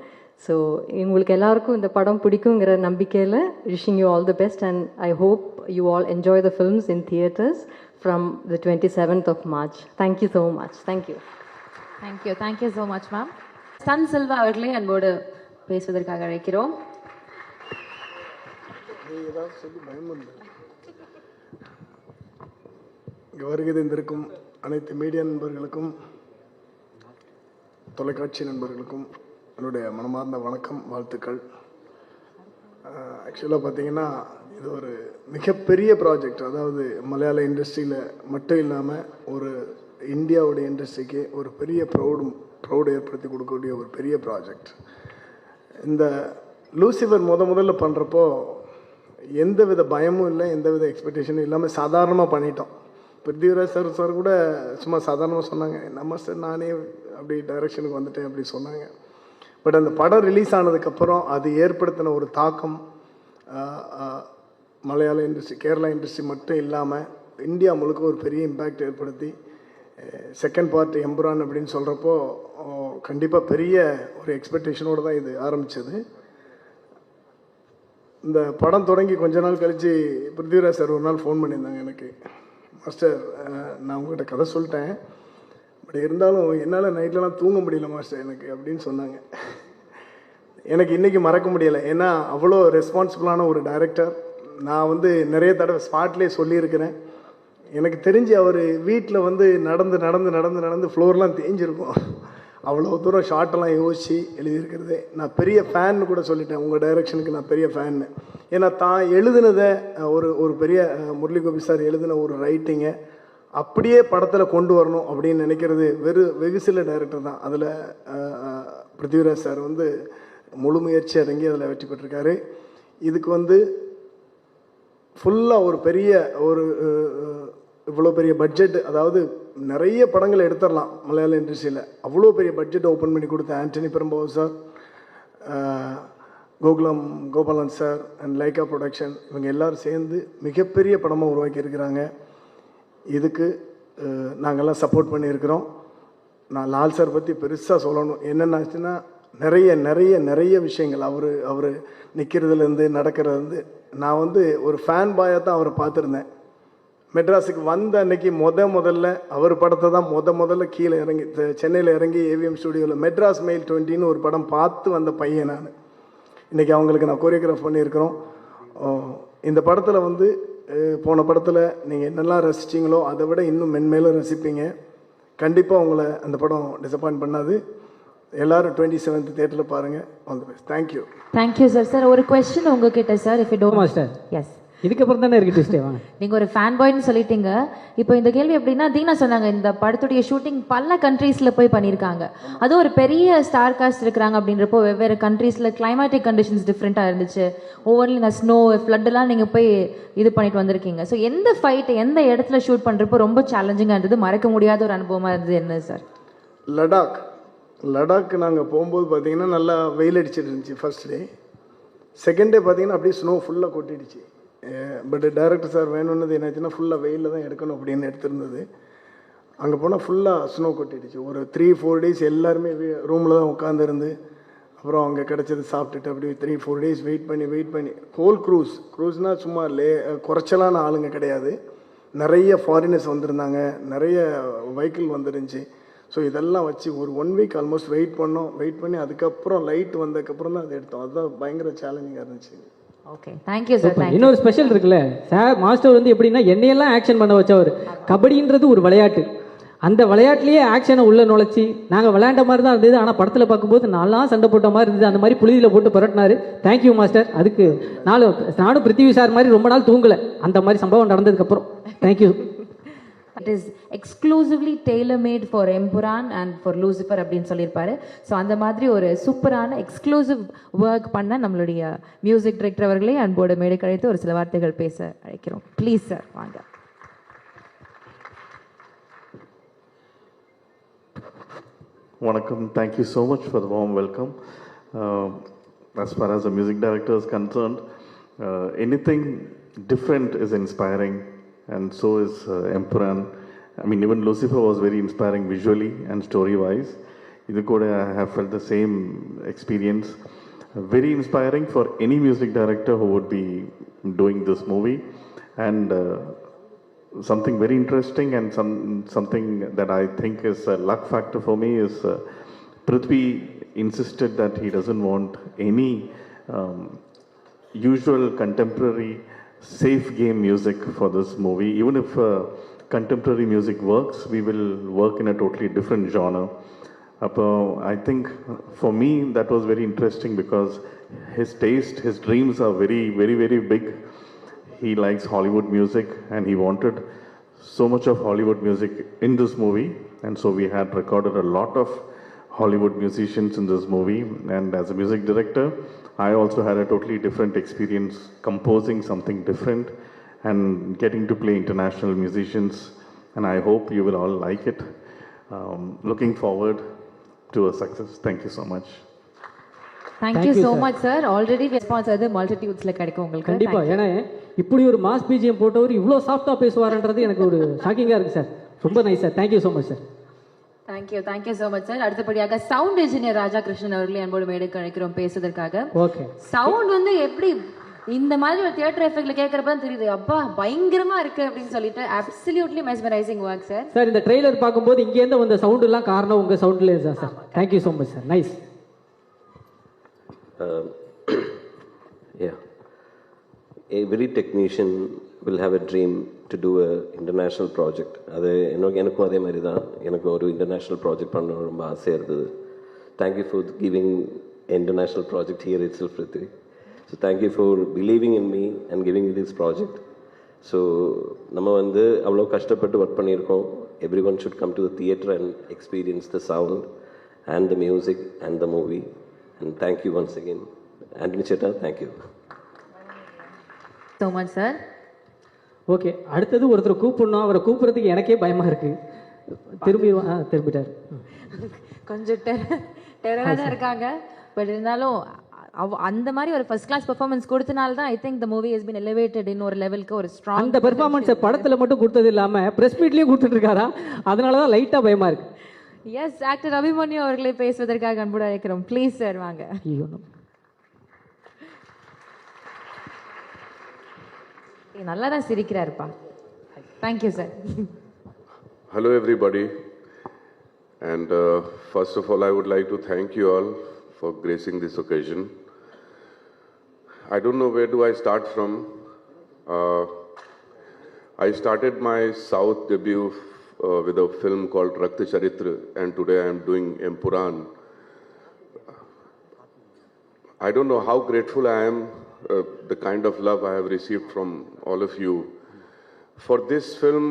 So உங்களுக்கு எல்லாருக்கும் இந்த படம் பிடிக்குங்கிற நம்பிக்கையில் wishing you all the best and I hope you all enjoy the films in theatres from the 27th of March. Thank you so much. Thank you. Thank you so much ma'am. சன் செல்வா அவர்களே அன்போடு பேசுவதற்காக அழைக்கிறோம். இங்கே வருகை தந்திருக்கும் அனைத்து மீடியா நண்பர்களுக்கும் தொலைக்காட்சி நண்பர்களுக்கும் என்னுடைய மனமார்ந்த வணக்கம், வாழ்த்துக்கள். ஆக்சுவலாக பார்த்தீங்கன்னா இது ஒரு மிகப்பெரிய ப்ராஜெக்ட். அதாவது மலையாள இண்டஸ்ட்ரியில் மட்டும் இல்லாமல் ஒரு இந்தியாவுடைய இண்டஸ்ட்ரிக்கு ஒரு பெரிய ப்ரௌடு ஏற்படுத்தி கொடுக்கக்கூடிய ஒரு பெரிய ப்ராஜெக்ட். இந்த லூசிஃபர் முதல்ல பண்ணுறப்போ எந்தவித பயமும் இல்லை, எந்தவித எக்ஸ்பெக்டேஷனும் இல்லாமல் சாதாரணமாக பண்ணிட்டோம். பிருத்திவிராஜ் சார் கூட சும்மா சாதாரணமாக சொன்னாங்க, நம்ம சார் நானே அப்படி டைரக்ஷனுக்கு வந்துட்டேன் அப்படி சொன்னாங்க. பட் அந்த படம் ரிலீஸ் ஆனதுக்கப்புறம் அது ஏற்படுத்தின ஒரு தாக்கம் மலையாள இண்டஸ்ட்ரி, கேரளா இண்டஸ்ட்ரி மட்டும் இல்லாமல் இந்தியா முழுக்க ஒரு பெரிய இம்பேக்ட் ஏற்படுத்தி செகண்ட் பார்ட் எம்புரான் அப்படின்னு சொல்கிறப்போ கண்டிப்பாக பெரிய ஒரு எக்ஸ்பெக்டேஷனோடு தான் இது ஆரம்பித்தது. இந்த படம் தொடங்கி கொஞ்ச நாள் கழித்து பிருத்திவிராஜ் சார் ஒரு நாள் ஃபோன் பண்ணியிருந்தாங்க எனக்கு, மாஸ்டர் நான் உங்கள்கிட்ட கதை சொல்லிட்டேன், பட் இருந்தாலும் என்னால் நைட்லலாம் தூங்க முடியல மாஸ்டர் எனக்கு அப்படின்னு சொன்னாங்க. எனக்கு இன்றைக்கி மறக்க முடியலை, ஏன்னா அவ்வளோ ரெஸ்பான்சிபிளான ஒரு டைரக்டர். நான் வந்து நிறைய தடவை ஸ்பாட்லேயே சொல்லியிருக்கிறேன், எனக்கு தெரிஞ்சு அவர் வீட்டில் வந்து நடந்து நடந்து நடந்து நடந்து ஃப்ளோர்லாம் தேஞ்சிருக்கும், அவ்வளோ தூரம் ஷார்ட்டெல்லாம் யோசித்து எழுதியிருக்கிறது. நான் பெரிய ஃபேன்னு கூட சொல்லிட்டேன், உங்கள் டைரக்ஷனுக்கு நான் பெரிய ஃபேன்னு. ஏன்னா தான் எழுதுனதை ஒரு பெரிய முரளி கோபி சார் எழுதின ஒரு ரைட்டிங்கை அப்படியே படத்தில் கொண்டு வரணும் அப்படின்னு நினைக்கிறது வெகு சில டைரக்டர் தான். அதில் பிருத்திவிராஜ் சார் வந்து முழு முயற்சி அடங்கி அதில் வெற்றி பெற்றிருக்காரு. இதுக்கு வந்து ஃபுல்லாக ஒரு பெரிய ஒரு இவ்வளோ பெரிய பட்ஜெட், அதாவது நிறைய படங்களை எடுத்துடலாம் மலையாள இண்டஸ்ட்ரியில், அவ்வளோ பெரிய பட்ஜெட் ஓப்பன் பண்ணி கொடுத்த Antony Perumbavoor sir, Gokulam Gopalan sir and Lyca production, இவங்க எல்லோரும் சேர்ந்து மிகப்பெரிய படமாக உருவாக்கி இருக்கிறாங்க. இதுக்கு நாங்கள்லாம் சப்போர்ட் பண்ணியிருக்கிறோம். நான் லால் சார் பற்றி பெருசாக சொல்லணும். என்னென்னாச்சுன்னா நிறைய நிறைய நிறைய விஷயங்கள் அவர் நிற்கிறதுலேருந்து நடக்கிறதுலேருந்து, நான் வந்து ஒரு ஃபேன் பாயாக தான் அவரை பார்த்துருந்தேன். மெட்ராஸுக்கு வந்த அன்னைக்கு முதல்ல அவர் படத்தை தான் முதல்ல கீழே இறங்கி சென்னையில் இறங்கி ஏவிஎம் ஸ்டுடியோவில் மெட்ராஸ் மெயில் 20ன்னு ஒரு படம் பார்த்து வந்த பையன் நான். இன்றைக்கி அவங்களுக்கு நான் கோரியோகிராஃப் பண்ணியிருக்கிறோம். இந்த படத்தில் வந்து போன படத்தில் நீங்கள் என்னெல்லாம் ரசிச்சிங்களோ அதை விட இன்னும் மென்மேலும் ரசிப்பீங்க. கண்டிப்பாக உங்களை அந்த படம் டிசப்பாயின்ட் பண்ணாது. எல்லாரும் 27th தியேட்டரில் பாருங்கள். All the best. Thank you. Thank you sir. Sir ஒரு கொஸ்டின் உங்ககிட்ட sir, if you don't master. Yes, இதுக்கப்புறம் தானே இருக்கு ட்விஸ்டே. வாங்க. நீங்கள் ஒரு ஃபேன் பாய்னு சொல்லிட்டீங்க. இப்போ இந்த கேள்வி எப்படின்னா, தீனா சொன்னாங்க இந்த படத்துடைய ஷூட்டிங் பல கண்ட்ரீஸில் போய் பண்ணியிருக்காங்க, அதுவும் ஒரு பெரிய ஸ்டார் காஸ்ட் இருக்கிறாங்க அப்படின்றப்போ வெவ்வேறு கண்ட்ரீஸில் கிளைமேட்டிக் கண்டிஷன்ஸ் டிஃப்ரெண்ட்டாக இருந்துச்சு. ஒவ்வொரு இந்த ஸ்னோ ஃப்ளட்டெல்லாம் நீங்கள் போய் இது பண்ணிட்டு வந்திருக்கீங்க. ஸோ எந்த ஃபைட் எந்த இடத்துல ஷூட் பண்ணுறப்போ ரொம்ப சேலஞ்சிங்காக இருந்தது, மறக்க முடியாத ஒரு அனுபவமாக இருந்தது என்ன சார்? லடாக் நாங்கள் போகும்போது பார்த்தீங்கன்னா நல்லா வெயில் அடிச்சிட்டு இருந்துச்சு ஃபர்ஸ்ட் டே. செகண்ட் டே பார்த்தீங்கன்னா அப்படியே ஸ்னோ ஃபுல்லாக கொட்டிடுச்சு. பட் டைரக்டர் சார் வேணும்னது என்னாச்சுன்னா ஃபுல்லாக வெயிலில் தான் எடுக்கணும் அப்படின்னு எடுத்திருந்தது. அங்கே போனால் ஃபுல்லாக ஸ்னோ கொட்டிடுச்சு. ஒரு 3-4 டேஸ் எல்லாருமே ரூமில் தான் உட்காந்துருந்து, அப்புறம் அங்கே கிடச்சது சாப்பிட்டுட்டு அப்படியே 3-4 டேஸ் வெயிட் பண்ணி ஹோல் க்ரூஸ்னால் சும்மா குறைச்சலான ஆளுங்க கிடையாது, நிறைய ஃபாரினர்ஸ் வந்திருந்தாங்க, நிறைய வெஹிக்கிள் வந்துருந்துச்சு. ஸோ இதெல்லாம் வச்சு ஒரு 1 வீக் ஆல்மோஸ்ட் வெயிட் பண்ணி அதுக்கப்புறம் லைட் வந்ததுக்கப்புறம் தான் அதை எடுத்தோம். அதுதான் பயங்கர சேலஞ்சிங்காக இருந்துச்சு. Okay, thank you sir. இன்னொரு ஸ்பெஷல் இருக்குல்ல சார், மாஸ்டர் வந்து எப்படின்னா என்னையெல்லாம் ஆக்ஷன் பண்ண வச்சவர். கபடின்றது ஒரு விளையாட்டு, அந்த விளையாட்டுலேயே ஆக்ஷனை உள்ள நுழைச்சி நாங்கள் விளையாண்ட மாதிரி தான் இருந்தது. ஆனால் படத்தில் பார்க்கும்போது நான்லாம் சண்டை போட்ட மாதிரி இருந்தது, அந்த மாதிரி புழுதியில் போட்டு புரட்டினாரு. Thank you master. அதுக்கு நானும் பிருத்திவி சார் மாதிரி ரொம்ப நாள் தூங்கலை, அந்த மாதிரி சம்பவம் நடந்ததுக்கப்புறம். Thank you. It is exclusively tailor-made for Empuran and for Lucifer அப்படின்னு சொல்லியிருப்பாரு. ஸோ அந்த மாதிரி ஒரு சூப்பரான எக்ஸ்க்ளூசிவ் ஒர்க் பண்ண நம்மளுடைய மியூசிக் டைரக்டர் அவர்களே அன்போடு மேடை கழித்து ஒரு சில வார்த்தைகள் பேச அழைக்கிறோம். ப்ளீஸ் சார், வாங்க. Vanakkam, thank you so much for the warm welcome. As far as the music director is concerned, anything different is inspiring, and so is Empuran. I mean, even Lucifer was very inspiring visually and story-wise. I have felt the same experience. Very inspiring for any music director who would be doing this movie. And something very interesting and something that I think is a luck factor for me is Prithvi insisted that he doesn't want any usual contemporary safe game music for this movie. Even if contemporary music works, we will work in a totally different genre. I think for me that was very interesting because his taste, his dreams are very, very, very big. He likes Hollywood music and he wanted so much of Hollywood music in this movie, and so we had recorded a lot of Hollywood musicians in this movie. And as a music director, I also had a totally different experience composing something different and getting to play international musicians, and I hope you will all like it. Looking forward to a success. Thank you so much. Thank you so much sir. Already response அது மல்டிடியூட்ஸில் கிடைக்கும் உங்களுக்கு. கண்டிப்பா. ஏன்னா இப்படி ஒரு mass BGM போட்டவர் இவ்வளோ சாஃப்டாக பேசுவார்ன்றது எனக்கு ஒரு ஷாக்கிங்காக இருக்குது சார். ரொம்ப nice sir. Thank you so much sir. Thank you so much sir. அடுத்தபடியாக சவுண்ட் இன்ஜினியர் ராஜா கிருஷ்ணன் அவர்களே அன்போடு மேடைக்கு அழைக்கிறோம் பேசுவதற்காக. ஓகே. சவுண்ட் வந்து எப்படி இந்த மாதிரி ஒரு தியேட்டர் எஃபெக்ட்ல கேட்கறப்ப தான் தெரியுது, அப்பா பயங்கரமா இருக்கு அப்படின்னு சொல்லிட்டு. Absolutely mesmerising work sir. Sir இந்த ட்ரெய்லர் பார்க்கும்போது இங்கேருந்து வந்த சவுண்ட் எல்லாம் காரணம் உங்க சவுண்ட்ல தான் sir. Thank you so much sir. Nice. Yeah. Every technician will have a dream to do a international project. அது எனக்கும் அதே மாதிரி தான். எனக்கு ஒரு இன்டர்நேஷ்னல் ப்ராஜெக்ட் பண்ண ரொம்ப ஆசையாக இருந்தது. Thank you for giving international project here it self Rithvi. So thank you for believing in me and giving this project. So நம்ம வந்து அவ்வளோ கஷ்டப்பட்டு ஒர்க் பண்ணியிருக்கோம். Every one should come to the theatre and experience the sound and the music and the movie. And thank you once again. Anthony Chetta, thank you. So much sir. Okay. அடுத்தது ஒருத்தர் கூப்பிடணும். அவரை கூப்பிடுறதுக்கு எனக்கே பயமா இருக்கு. திரும்பிட்டார். கொஞ்சம் டெரரா தான் இருக்காங்க. பட் இருந்தாலும் அந்த மாதிரி ஒரு ஃபர்ஸ்ட் கிளாஸ் பெர்ஃபார்மன்ஸ் கொடுத்தனால தான் I think the movie has been elevated in ஒரு லெவலுக்கு ஒரு ஸ்ட்ராங். அந்த பெர்ஃபார்மன்ஸை படத்துல மட்டும் கொடுத்தது இல்லாம பிரஸ் மீட்லயும் கொடுத்துட்டு இருக்காரா? அதனால தான் லைட்டா பயமா இருக்கு. எஸ், ஆக்டர் அபிமன்யு அவர்களை பேசுவதற்காக அன்போடு அழைக்கிறோம். ப்ளீஸ் சார் வாங்க. நல்லா தான் சிரிக்கிறாருப்பா. Thank you sir. Hello everybody, and first of all I would like to thank you all for gracing this occasion. I don't know where do I start from. I started my South debut with a film called Rakta Charitra, and today I am doing Empuran. I don't know how grateful I am, the kind of love I have received from all of you. For this film,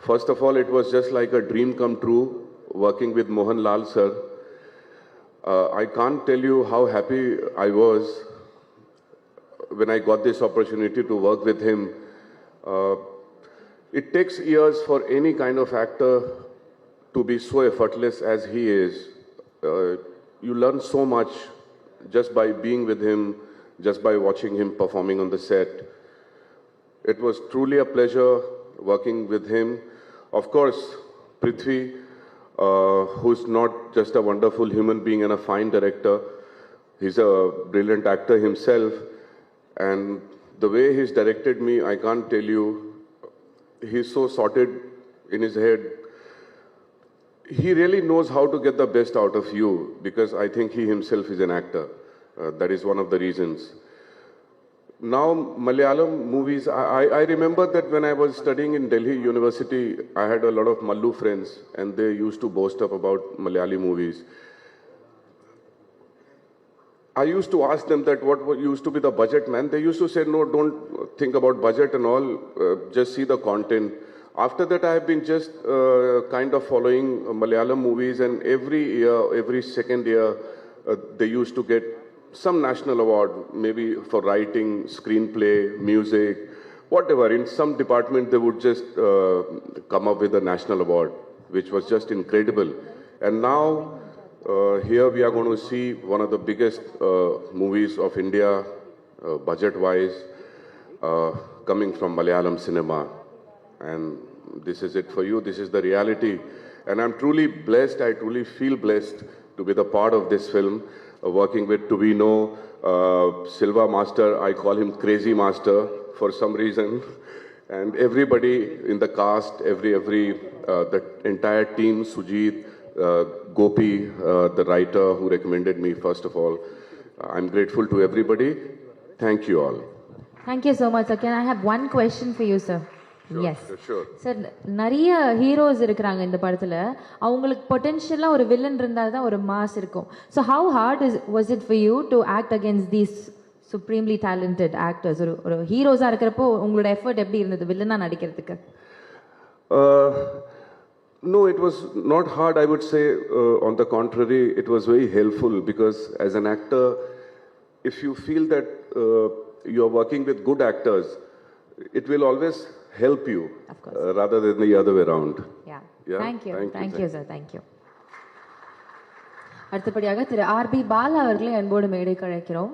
first of all, it was just like a dream come true working with Mohan Lal sir. I can't tell you how happy I was when I got this opportunity to work with him. It takes years for any kind of actor to be so effortless as he is. You learn so much just by being with him, just by watching him performing on the set. It was truly a pleasure working with him. Of course, Prithvi, who's not just a wonderful human being and a fine director, he's a brilliant actor himself. And the way he's directed me, I can't tell you. He's so sorted in his head. He really knows how to get the best out of you, because I think he himself is an actor. That is one of the reasons. Now, Malayalam movies, I remember that when I was studying in Delhi University, I had a lot of Mallu friends, and they used to boast up about Malayali movies. I used to ask them that what used to be the budget, man. They used to say, no, don't think about budget and all, just see the content. After that, I have been just kind of following Malayalam movies, and every year, every second year, they used to get some national award, maybe for writing, screenplay, music, whatever. In some department, they would just come up with a national award, which was just incredible. And now, here we are going to see one of the biggest movies of India, budget-wise, coming from Malayalam cinema. And this is it for you. This is the reality. And I'm truly blessed. I truly feel blessed to be the part of this film, working with Tuvino, Silva Master. I call him Crazy Master for some reason. And everybody in the cast, the entire team, Sujit, Gopi, the writer who recommended me, first of all. I'm grateful to everybody. Thank you all. Thank you so much, sir. Can I have one question for you, sir? Yes. Sure. Sir, நிறைய heroes இருக்கிறாங்க இந்த படத்தில். அவங்களுக்கு பொட்டென்ஷியலாக ஒரு villain இருந்தால் தான் ஒரு mass இருக்கும். So how heart was it for you to act against these supremely talented actors? ஒரு ஹீரோஸாக இருக்கிறப்போ உங்களோட எஃபர்ட் எப்படி இருந்தது வில்லனாக நடிக்கிறதுக்கு? No, it was not hard, I would say. On the contrary, it was very helpful, because as an actor, if you feel that you are working with good actors, it will always help you, of course, rather than the other way around. Yeah. Yeah? Thank you, sir. Thank you. அடுத்தபடியாக திரு RB Bala அவர்களை அன்போடு மேடைக்கு அழைக்கிறோம்.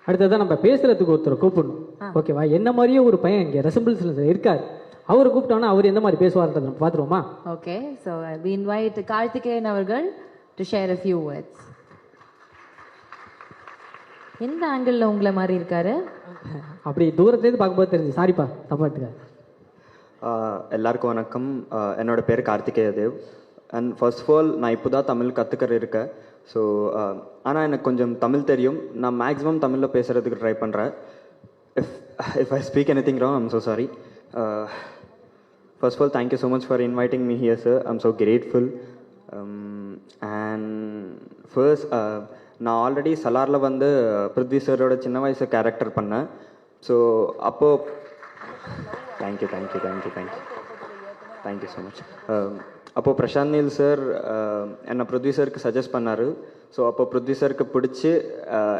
அடுத்ததான் நம்ம பேசுறதுக்கு ஒருத்தர் கூப்பிடணும். ஓகேவா? என்ன மாதிரியே ஒரு பையன் இங்கே ரெசம்பிள்ஸ்ல இருக்காரு. அவரை கூப்பிட்டோன்னா அவர் எந்த மாதிரி பேசுவார்ன்றதை நம்ம பார்த்துருவோமா? Okay, so we invite Karthikeyan அவர்கள் to share a few words. எந்த ஆங்கிளில் உங்களை மாதிரி இருக்காரு? அப்படி தூரத்துலேருந்து பார்க்கும்போது தெரிஞ்சு. சாரிப்பா, தப்பா எடுத்துக்காரு. எல்லாருக்கும் வணக்கம். என்னோட பேர் Karthikeya Dev. And first of all நான் இப்போ தான் தமிழ் கற்றுக்கிற இருக்கேன். ஸோ ஆனால் எனக்கு கொஞ்சம் தமிழ் தெரியும். நான் மேக்ஸிமம் தமிழில் பேசுகிறதுக்கு ட்ரை பண்ணுறேன். If I speak anything wrong, I'm so sorry. First of all thank you so much for inviting me here sir. I'm so grateful. And first நான் ஆல்ரெடி சலாரில் வந்து பிருத்வி சாரோட சின்ன வயசு கேரக்டர் பண்ணேன். ஸோ அப்போது தேங்க்யூ ஸோ மச். அப்போது Prashanth Neil sir என்னை பிருத்வி சாருக்கு சஜஸ்ட் பண்ணார். ஸோ அப்போ பிருத்வி சாருக்கு பிடிச்சி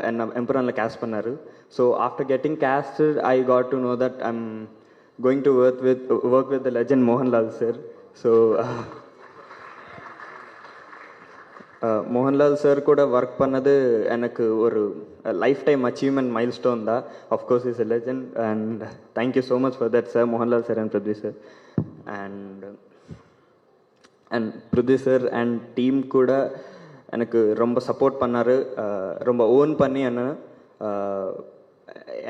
என்னை எம்புரானில் கேஸ்ட் பண்ணார். So after getting casted I got to know that I'm going to work with the legend Mohanlal sir. So Mohanlal sir கூட ஒர்க் பண்ணது எனக்கு ஒரு lifetime achievement milestone தான். Of course is a legend and thank you so much for that sir, Mohanlal sir and Prithvi sir. And Prithvi sir and team கூட எனக்கு ரொம்ப support பண்ணார். ரொம்ப ஓன் பண்ணி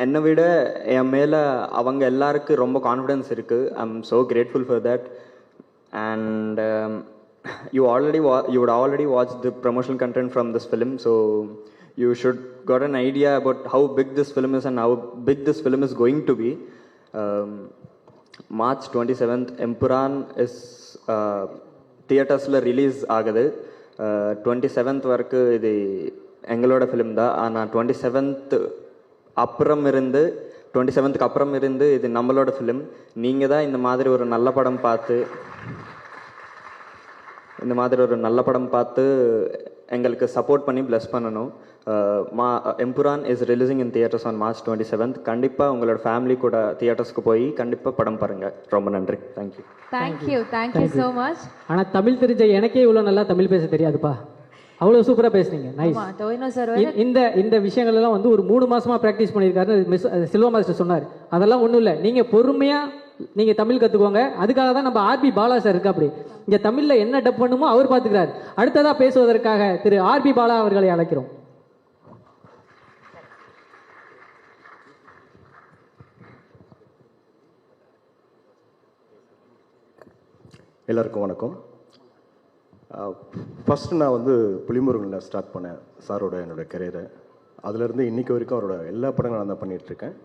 என்னை விட என் மேலே அவங்க எல்லாருக்கும் ரொம்ப கான்ஃபிடென்ஸ் இருக்குது. I am so grateful for that. And you would already watch the promotional content from this film, so you should got an idea about how big this film is and how big this film is going to be. March 27th Empuran is theaters la release agadu. 27th வரைக்கு இது எங்களோட film தான். ஆனால் 27th அப்புறம் இருந்து 27th அப்புறம் இருந்து இது நம்மளோட ஃபிலிம். நீங்கள் தான் இந்த மாதிரி ஒரு நல்ல படம் பார்த்து எங்களுக்கு சப்போர்ட் பண்ணி ப்ளஸ் பண்ணணும். Empuraan is releasing in theatres on March 27th. கண்டிப்பாக உங்களோட ஃபேமிலி கூட தியேட்டர்ஸ்க்கு போய் கண்டிப்பாக படம் பாருங்கள். ரொம்ப நன்றி. Thank you so much. ஆனால் தமிழ் தெரிஞ்ச எனக்கே இவ்வளோ நல்லா தமிழ் பேச தெரியாதுப்பா. அவ்வளோ சூப்பராக பேசுனீங்க. நைஸ். இந்த விஷயங்கள் எல்லாம் வந்து ஒரு 3 மாசமா ப்ராக்டிஸ் பண்ணியிருக்காருன்னு சில்வா மாஸ்டர் சொன்னார். அதெல்லாம் ஒன்றும் இல்லை. நீங்கள் பொறுமையாக நீங்கள் தமிழ் கற்றுக்கோங்க. அதுக்காக தான் நம்ம ஆர்பி பாலா சார் இருக்கு. அப்படி இங்கே தமிழில் என்ன டப் பண்ணுமோ அவர் பார்த்துக்கிறார். அடுத்ததாக பேசுவதற்காக திரு ஆர்பி பாலா அவர்களை அழைக்கிறோம். எல்லாருக்கும் வணக்கம். ஃபஸ்ட்டு நான் வந்து புலிமுருகனில் ஸ்டார்ட் பண்ணேன் சாரோட என்னோடய கரியரை. அதுலேருந்து இன்றைக்கி வரைக்கும் அவரோட எல்லா படங்களும் நான் தான் பண்ணிகிட்ருக்கேன்.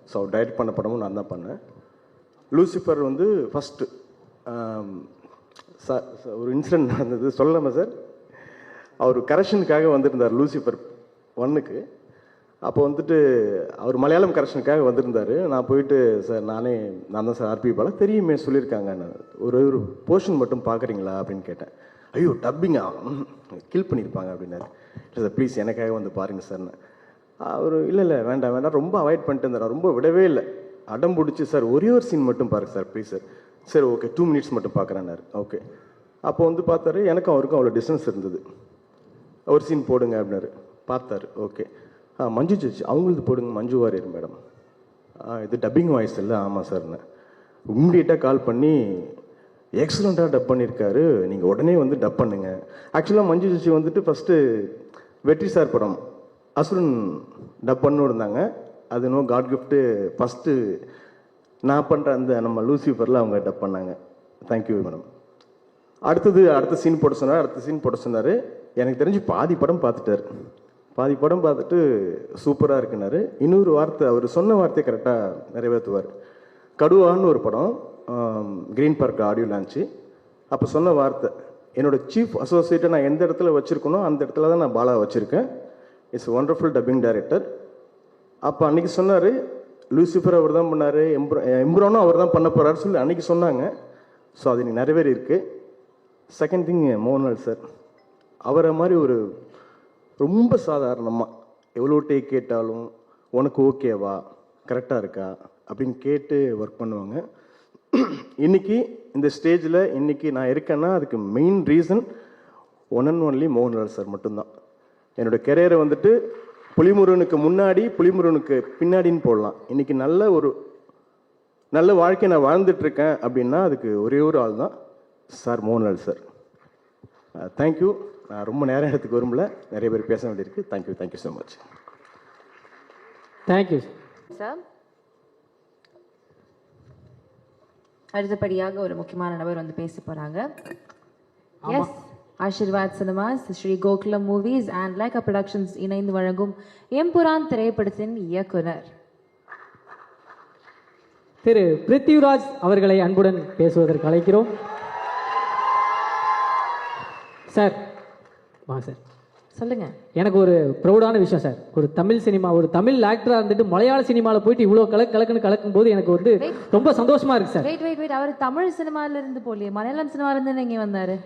ஸோ அவர் டைரக்ட் பண்ண படமும் நான் தான் பண்ணேன். லூசிஃபர் வந்து ஃபஸ்ட்டு சார் ஒரு இன்சிடென்ட் நடந்தது, சொல்லலாமா சார்? அவர் கரெக்ஷனுக்காக வந்திருந்தார் லூசிஃபர் 1க்கு. அப்போ வந்துட்டு அவர் மலையாளம் கரெக்ஷனுக்காக வந்திருந்தார். நான் போயிட்டு சார் நான் தான் சார் ஆர்பி பாலா, தெரியுமே சொல்லியிருக்காங்க, ஒரு போர்ஷன் மட்டும் பார்க்குறீங்களா அப்படின்னு கேட்டேன். ஐயோ டப்பிங்கா, கில் பண்ணியிருப்பாங்க அப்படின்னாரு. இல்லை சார் ப்ளீஸ் எனக்காக வந்து பாருங்கள் சார்னு. அவர் இல்லை வேண்டாம் ரொம்ப அவாய்ட் பண்ணிட்டு இருந்தார். ரொம்ப விடவே இல்லை, அடம் பிடிச்சி சார் ஒரே ஒரு சீன் மட்டும் பாருங்க சார் ப்ளீஸ் சார். சரி ஓகே 2 minutes மட்டும் பார்க்குறேன்னாரு. ஓகே. அப்போ வந்து பார்த்தாரு, எனக்கும் அவருக்கும் அவ்வளோ டிஸ்டன்ஸ் இருந்தது. ஒரு சீன் போடுங்க அப்படின்னாரு. பார்த்தாரு. ஓகே. மஞ்சு சேச்சி அவங்களது போடுங்க, மஞ்சு வாரியர் மேடம். இது டப்பிங் வாய்ஸ் இல்லை. ஆமாம் சார்னு இம்மிடியேட்டாக கால் பண்ணி எக்ஸலண்ட்டாக டப் பண்ணியிருக்காரு, நீங்கள் உடனே வந்து டப் பண்ணுங்க. ஆக்சுவலாக மஞ்சு சேச்சி வந்துட்டு ஃபஸ்ட்டு வெற்றி சார் படம் அசுரன் டப் பண்ணு இருந்தாங்க. அது நோ காட் கிஃப்ட்டு ஃபஸ்ட்டு நான் பண்ணுற அந்த நம்ம லூசிஃபரில் அவங்க டப் பண்ணாங்க. Thank you madam. அடுத்த சீன் போட சொன்னார். எனக்கு தெரிஞ்சு பாதி படம் பார்த்துட்டு சூப்பராக இருக்குனாரு. இன்னொரு வார்த்தை, அவர் சொன்ன வார்த்தையை கரெக்டாக நிறைவேற்றுவார். கடுவான்னு ஒரு படம் க்ரீன் பார்க் ஆடியோ லான்ச்சு. அப்போ சொன்ன வார்த்தை, என்னோடய சீஃப் அசோசியேட்டை நான் எந்த இடத்துல வச்சுருக்கணும் அந்த இடத்துல தான் நான் பாலா வச்சுருக்கேன். It's wonderful dubbing director. அப்போ அன்றைக்கி சொன்னார், லூசிஃபர் அவர் தான் பண்ணார், எம்புரானும் அவர் தான் பண்ண போகிறாரு சொல்லி அன்றைக்கி சொன்னாங்க. ஸோ அது நீ நிறைவேறி இருக்குது. செகண்ட் திங், மோகன்லால் சார் அவரை மாதிரி ஒரு ரொம்ப சாதாரணமாக எவ்வளோ டேக் கேட்டாலும் உனக்கு ஓகேவா கரெக்டாக இருக்கா அப்படின்னு கேட்டு ஒர்க் பண்ணுவாங்க. இன்றைக்கி இந்த ஸ்டேஜில் இன்னைக்கு நான் இருக்கேன்னா அதுக்கு main reason one and only Mohanlal sir மட்டும்தான். என்னோட கெரியரை வந்துட்டு புலிமுருகனுக்கு முன்னாடி புலிமுருகனுக்கு பின்னாடின்னு போடலாம். இன்னைக்கு நல்ல வாழ்க்கை நான் வாழ்ந்துட்டுருக்கேன் அப்படின்னா அதுக்கு ஒரே ஒரு ஆள் தான் சார், மோகன்லால் சார். தேங்க்யூ. நான் ரொம்ப நேரம் எடுத்துக்க விரும்பல, நிறைய பேர் பேச வேண்டியிருக்கு. Thank you so much. Thank you sir. அடுத்தபடியாக ஒரு முக்கியமான நபர் வந்து பேச போறாங்க. Yes, Aashirvad Cinemas, Sri Gokulam Movies and Lyca Productions இணைந்து வழங்கும் எம்புரான் திரைப்படத்தின் இயக்குனர் திரு பிருத்திவிராஜ் அவர்களை அன்புடன் பேசுவதற்கு அழைக்கிறோம். சார் வாங்க சார். சொல்லுங்க. எனக்கு ஒரு ப்ரௌடான விஷயம் சார். ஒரு தமிழ் சினிமா, ஒரு தமிழ் ஆக்டராக இருந்துட்டு மலையாள சினிமாவில் போயிட்டு இவ்வளோ கலக்குன்னு கலக்கும் போது எனக்கு வந்து ரொம்ப சந்தோஷமா இருக்கு சார். வெயிட் அவர் தமிழ் சினிமால இருந்து போலியே, மலையாளம் சினிமால இருந்து நீங்க வந்தாரு